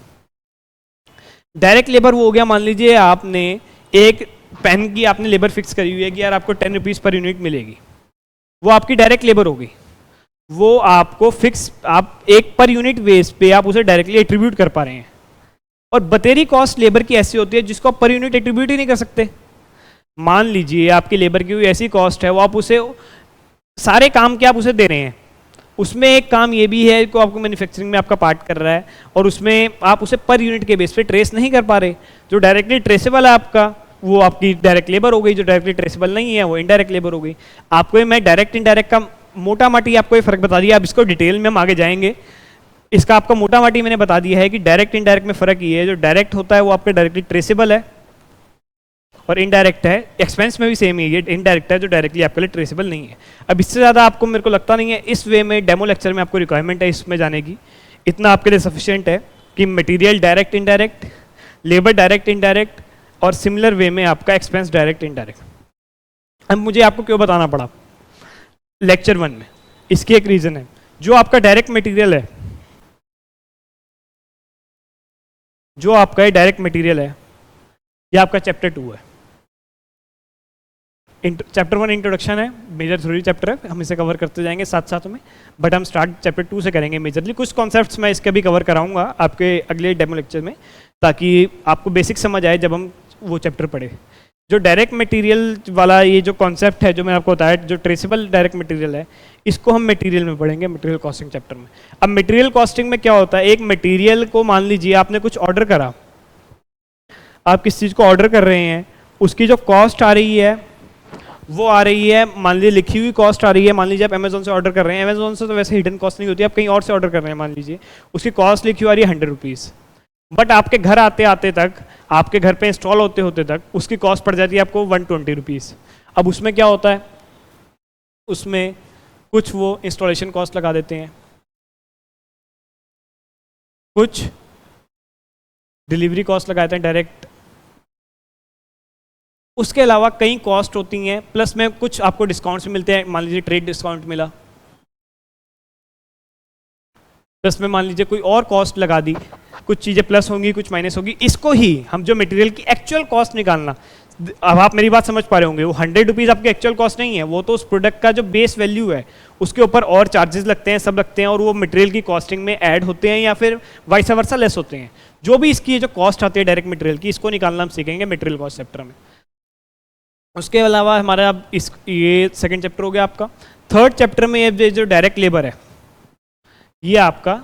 A: डायरेक्ट लेबर वो हो गया, मान लीजिए आपने एक पेन की आपने लेबर फिक्स करी हुई है कि यार आपको 10 रुपीज़ पर यूनिट मिलेगी, वो आपकी डायरेक्ट लेबर हो गई। वो आपको फिक्स, आप एक पर यूनिट बेस पे आप उसे डायरेक्टली एट्रीब्यूट कर पा रहे हैं। और बतेरी कॉस्ट लेबर की ऐसी होती है जिसको आप पर यूनिट एट्रीब्यूट ही नहीं कर सकते। मान लीजिए आपकी लेबर की कोई ऐसी कॉस्ट है, वो आप उसे सारे काम के आप उसे दे रहे हैं, उसमें एक काम ये भी है कि आपको मैन्युफैक्चरिंग में आपका पार्ट कर रहा है, और उसमें आप उसे पर यूनिट के बेस पे ट्रेस नहीं कर पा रहे। जो डायरेक्टली ट्रेसेबल है आपका, वो आपकी डायरेक्ट लेबर हो गई, जो डायरेक्टली ट्रेसेबल नहीं है वो इनडायरेक्ट लेबर हो गई। आपको मैं डायरेक्ट इनडायरेक्ट का मोटा माटी आपको ये फर्क बता दिया, अब इसको डिटेल में हम आगे जाएंगे। इसका आपको मोटा माटी मैंने बता दिया है कि डायरेक्ट इनडायरेक्ट में फ़र्क ये है, जो डायरेक्ट होता है वो आपका डायरेक्टली ट्रेसेबल है, और इनडायरेक्ट है, एक्सपेंस में भी सेम ही है, इनडायरेक्ट है जो डायरेक्टली आपके लिए ट्रेसेबल नहीं है। अब इससे ज़्यादा आपको मेरे को लगता नहीं है इस वे में डेमो लेक्चर में आपको रिक्वायरमेंट है इसमें जाने की। इतना आपके लिए सफिशिएंट है कि material direct indirect, labour direct indirect, और सिमिलर वे में आपका एक्सपेंस डायरेक्ट इनडायरेक्ट। अब मुझे आपको क्यों बताना पड़ा लेक्चर 1 में, इसकी एक रीज़न है। जो आपका डायरेक्ट मटेरियल है, जो आपका डायरेक्ट मटेरियल है, ये आपका चैप्टर 2 है। चैप्टर 1 इंट्रोडक्शन है, मेजर थ्योरी चैप्टर है, हम इसे कवर करते जाएंगे साथ साथ में, बट हम स्टार्ट चैप्टर 2 से करेंगे मेजरली। कुछ कॉन्सेप्ट्स मैं इसके भी कवर कराऊंगा आपके अगले डेमो लेक्चर में, ताकि आपको बेसिक समझ आए जब हम वो चैप्टर पढ़े। जो डायरेक्ट मटेरियल वाला ये जो कॉन्सेप्ट है जो मैंने आपको बताया, जो ट्रेसेबल डायरेक्ट मटेरियल है, इसको हम मटेरियल में पढ़ेंगे, मटेरियल कॉस्टिंग चैप्टर में। अब मटेरियल कॉस्टिंग में क्या होता है, एक मटेरियल को मान लीजिए आपने कुछ ऑर्डर करा, आप किस चीज़ को ऑर्डर कर रहे हैं, उसकी जो कॉस्ट आ रही है वो आ रही है, मान लीजिए लिखी हुई कॉस्ट आ रही है। मान लीजिए आप अमेजोन से ऑर्डर कर रहे हैं, अमेजोन से तो वैसे हिडन कॉस्ट नहीं होती, आप कहीं और से ऑर्डर कर रहे हैं, मान लीजिए उसकी कॉस्ट लिखी हुई आ रही है 100 रुपीज़, बट आपके घर आते आते तक, आपके घर पे इंस्टॉल होते होते तक उसकी कॉस्ट पड़ जाती है आपको 120 रुपीज़। अब उसमें क्या होता है, उसमें कुछ वो इंस्टॉलेशन कॉस्ट लगा देते हैं, कुछ डिलीवरी कॉस्ट लगाते हैं डायरेक्ट, उसके अलावा कई कॉस्ट होती हैं, प्लस में कुछ आपको डिस्काउंट्स मिलते हैं, मान लीजिए ट्रेड डिस्काउंट मिला, प्लस में मान लीजिए कोई और कॉस्ट लगा दी, कुछ चीज़ें प्लस होंगी कुछ माइनस होगी। इसको ही हम जो मटेरियल की एक्चुअल कॉस्ट निकालना, अब आप मेरी बात समझ पा रहे होंगे, वो 100 रुपीज़ आपकी एक्चुअल कॉस्ट नहीं है, वो तो उस प्रोडक्ट का जो बेस वैल्यू है उसके ऊपर और चार्जेस लगते हैं, सब लगते हैं, और वो मटेरियल की कॉस्टिंग में ऐड होते हैं या फिर वाइस वर्सा लेस होते हैं। जो भी इसकी जो कॉस्ट आती है डायरेक्ट मटेरियल की, इसको निकालना हम सीखेंगे मटेरियल कॉस्ट चैप्टर में। उसके अलावा हमारा अब ये सेकंड चैप्टर हो गया आपका। थर्ड चैप्टर में ये जो डायरेक्ट लेबर है, ये आपका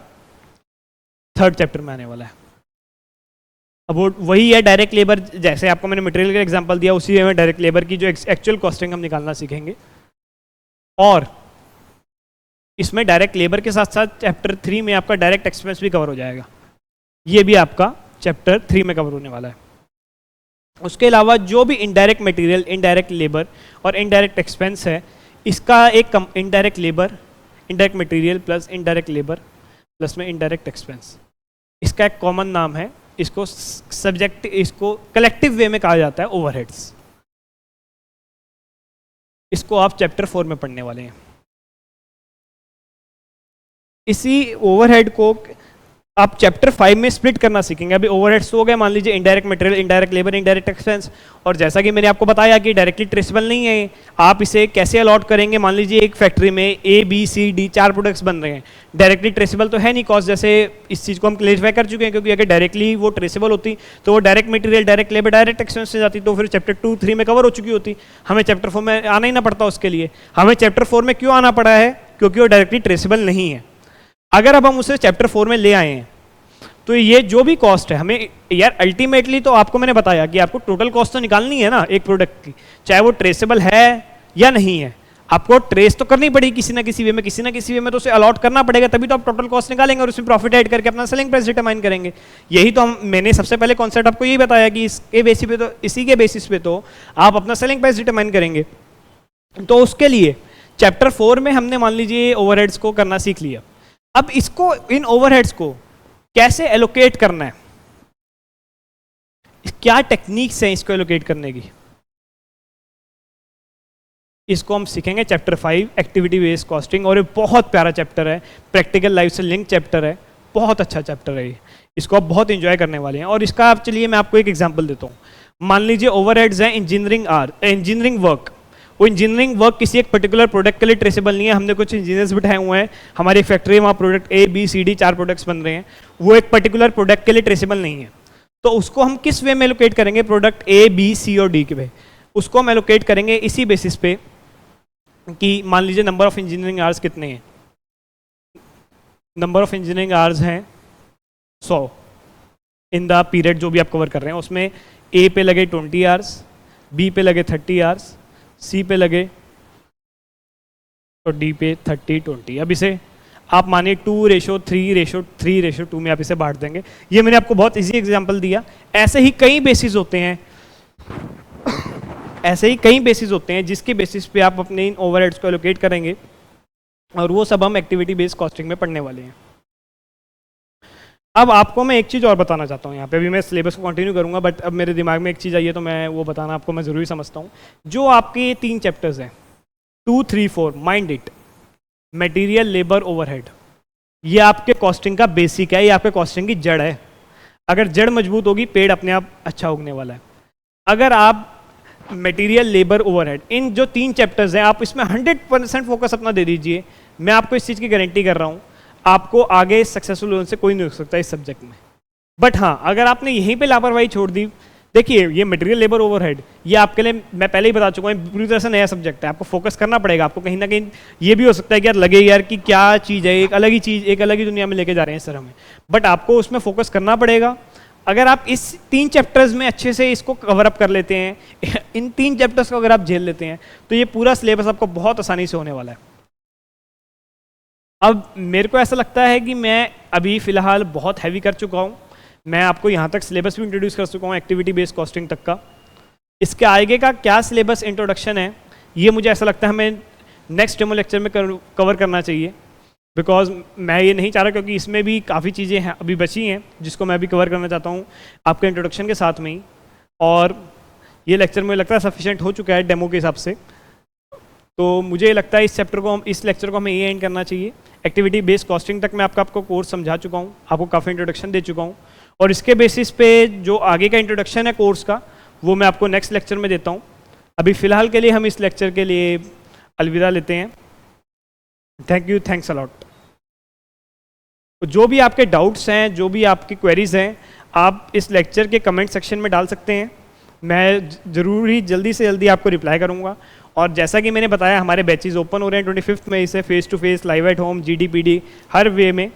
A: थर्ड चैप्टर में आने वाला है। अब वो वही है डायरेक्ट लेबर, जैसे आपको मैंने मटेरियल का एग्जांपल दिया, उसी में डायरेक्ट लेबर की जो एक्चुअल कॉस्टिंग हम निकालना सीखेंगे। और इसमें डायरेक्ट लेबर के साथ साथ चैप्टर 3 में आपका डायरेक्ट एक्सपेंस भी कवर हो जाएगा, ये भी आपका चैप्टर 3 में कवर होने वाला है। उसके अलावा जो भी इनडायरेक्ट मटेरियल, इनडायरेक्ट लेबर और इनडायरेक्ट एक्सपेंस है, इसका एक indirect labour, indirect material plus indirect labour plus में इनडायरेक्ट एक्सपेंस, इसका एक कॉमन नाम है, इसको सब्जेक्ट, इसको कलेक्टिव वे में कहा जाता है ओवरहेड्स। इसको आप चैप्टर 4 में पढ़ने वाले हैं। इसी ओवरहेड को आप चैप्टर 5 में स्प्लिट करना सीखेंगे। अभी ओवरहेड्स हो गए, मान लीजिए indirect material, indirect labour, indirect expense, और जैसा कि मैंने आपको बताया कि डायरेक्टली ट्रेसेबल नहीं है, आप इसे कैसे अलॉट करेंगे। मान लीजिए एक फैक्ट्री में A, B, C, D 4 products बन रहे हैं, डायरेक्टली ट्रेसेबल तो है नहीं कॉस्ट, जैसे इस चीज़ को हम क्लेरिफाई कर चुके हैं, क्योंकि अगर डायरेक्टली वो ट्रेसेबल होती तो वो direct material, direct labour, direct expense से जाती, तो फिर चैप्टर 2, 3 में कवर हो चुकी होती, हमें चैप्टर 4 में आना ही ना पड़ता। उसके लिए हमें चैप्टर 4 में क्यों आना पड़ा है, क्योंकि वो डायरेक्टली ट्रेसेबल नहीं है। अगर अब हम उसे चैप्टर 4 में ले आए हैं, तो ये जो भी कॉस्ट है हमें, यार अल्टीमेटली तो आपको मैंने बताया कि आपको टोटल कॉस्ट तो निकालनी है ना एक प्रोडक्ट की, चाहे वो ट्रेसेबल है या नहीं है, आपको ट्रेस तो करनी पड़ेगी किसी ना किसी वे में, किसी ना किसी वे में तो उसे अलॉट करना पड़ेगा, तभी तो आप टोटल कॉस्ट निकालेंगे और उसमें प्रॉफिट ऐड करके अपना सेलिंग प्राइस डिटरमाइन करेंगे। यही तो मैंने सबसे पहले कॉन्सेप्ट आपको यही बताया कि इसके बेसिस पे, तो इसी के बेसिस पे तो आप अपना सेलिंग प्राइस डिटरमाइन करेंगे। तो उसके लिए चैप्टर 4 में हमने मान लीजिए ओवरहेड्स को करना सीख लिया। अब इसको, इन ओवरहेड्स को कैसे एलोकेट करना है, क्या टेक्निक्स हैं इसको एलोकेट करने की, इसको हम सीखेंगे चैप्टर 5 एक्टिविटी बेस्ड कॉस्टिंग। और ये बहुत प्यारा चैप्टर है, प्रैक्टिकल लाइफ से लिंक चैप्टर है, बहुत अच्छा चैप्टर है ये, इसको आप बहुत इंजॉय करने वाले हैं। और इसका आप, चलिए मैं आपको एक एग्जांपल देता हूँ। मान लीजिए ओवरहेड्स हैं इंजीनियरिंग वर्क, वो इंजीनियरिंग वर्क किसी एक पर्टिकुलर प्रोडक्ट के लिए ट्रेसेबल नहीं है, हमने कुछ इंजीनियर्स बिठाए हुए हैं, हमारी फैक्ट्री में वहाँ product A, B, C, D 4 products बन रहे हैं, वो एक पर्टिकुलर प्रोडक्ट के लिए ट्रेसेबल नहीं है, तो उसको हम किस वे में एलोकेट करेंगे, प्रोडक्ट A, B, C और D के वे, उसको हम एलोकेट करेंगे इसी बेसिस पे कि मान लीजिए नंबर ऑफ इंजीनियरिंग आवर्स कितने हैं, नंबर ऑफ इंजीनियरिंग आवर्स हैं 100 इन द पीरियड जो भी आप कवर कर रहे हैं, उसमें A पे लगे 20 आवर्स, B पे लगे 30 आवर्स, C पे लगे और D पे 30-20। अब इसे आप मानिए 2:3:3:2 में आप इसे बांट देंगे। ये मैंने आपको बहुत इजी एग्जांपल दिया, ऐसे ही कई बेसिस होते हैं, ऐसे ही कई बेसिस होते हैं जिसके बेसिस पे आप अपने इन ओवरहेड्स को एलोकेट करेंगे, और वो सब हम एक्टिविटी बेस्ड कॉस्टिंग में पढ़ने वाले हैं। अब आपको मैं एक चीज़ और बताना चाहता हूँ यहाँ पे, अभी मैं सिलेबस को कंटिन्यू करूँगा, बट अब मेरे दिमाग में एक चीज़ आई है तो मैं वो बताना आपको मैं ज़रूरी समझता हूँ। जो आपके 3 चैप्टर्स हैं 2, 3, 4, mind it, material, labour, overhead, ये आपके कॉस्टिंग का बेसिक है, ये आपके कॉस्टिंग की जड़ है। अगर जड़ मजबूत होगी पेड़ अपने आप अच्छा उगने वाला है। अगर आप मटेरियल, लेबर, ओवरहेड, इन जो 3 चैप्टर्स हैं आप इसमें 100% फोकस अपना दे दीजिए, मैं आपको इस चीज़ की गारंटी कर रहा हूँ, आपको आगे सक्सेसफुल होने से कोई नहीं रोक सकता इस सब्जेक्ट में। बट हाँ, अगर आपने यहीं पे लापरवाही छोड़ दी, देखिए ये मटेरियल, लेबर, ओवरहेड, ये आपके लिए मैं पहले ही बता चुका हूँ पूरी तरह से नया सब्जेक्ट है, आपको फोकस करना पड़ेगा। आपको कहीं ना कहीं ये भी हो सकता है कि यार लगे यार कि क्या चीज़ है, एक अलग ही चीज़, एक अलग ही दुनिया में लेके जा रहे हैं सर हमें, बट आपको उसमें फोकस करना पड़ेगा। अगर आप इस 3 चैप्टर्स में अच्छे से इसको कवर अप कर लेते हैं, इन 3 चैप्टर्स को अगर आप झेल लेते हैं, तो ये पूरा सिलेबस आपको बहुत आसानी से होने वाला है। अब मेरे को ऐसा लगता है कि मैं अभी फ़िलहाल बहुत हैवी कर चुका हूँ, मैं आपको यहाँ तक सिलेबस भी इंट्रोड्यूस कर चुका हूँ एक्टिविटी बेस्ड कॉस्टिंग तक का। इसके आगे का क्या सिलेबस इंट्रोडक्शन है, ये मुझे ऐसा लगता है हमें नेक्स्ट डेमो लेक्चर में कवर करना चाहिए। बिकॉज मैं ये नहीं चाह रहा, क्योंकि इसमें भी काफ़ी चीज़ें हैं अभी बची हैं जिसको मैं अभी कवर करना चाहता हूँ आपके इंट्रोडक्शन के साथ में ही। और ये लेक्चर मुझे लगता है सफिशिएंट हो चुका है डेमो के हिसाब से। तो मुझे लगता है इस लेक्चर को हमें ये एंड करना चाहिए। एक्टिविटी बेस्ड कॉस्टिंग तक मैं आपको कोर्स समझा चुका हूँ, आपको काफ़ी इंट्रोडक्शन दे चुका हूँ, और इसके बेसिस पे जो आगे का इंट्रोडक्शन है कोर्स का वो मैं आपको नेक्स्ट लेक्चर में देता हूँ। अभी फ़िलहाल के लिए हम इस लेक्चर के लिए अलविदा लेते हैं। Thank you, thanks a lot. जो भी आपके डाउट्स हैं, जो भी आपकी क्वेरीज हैं, आप इस लेक्चर के कमेंट सेक्शन में डाल सकते हैं। मैं ज़रूर ही जल्दी से जल्दी आपको रिप्लाई करूँगा। और जैसा कि मैंने बताया, हमारे बैचेस ओपन हो रहे हैं 25 मई से, face to face, live at home, GDPD, हर वे में।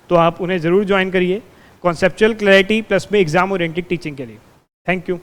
A: तो आप उन्हें ज़रूर ज्वाइन करिए कॉन्सेप्चुअल क्लैरिटी प्लस में एग्जाम ओरिएंटेड टीचिंग के लिए। Thank you.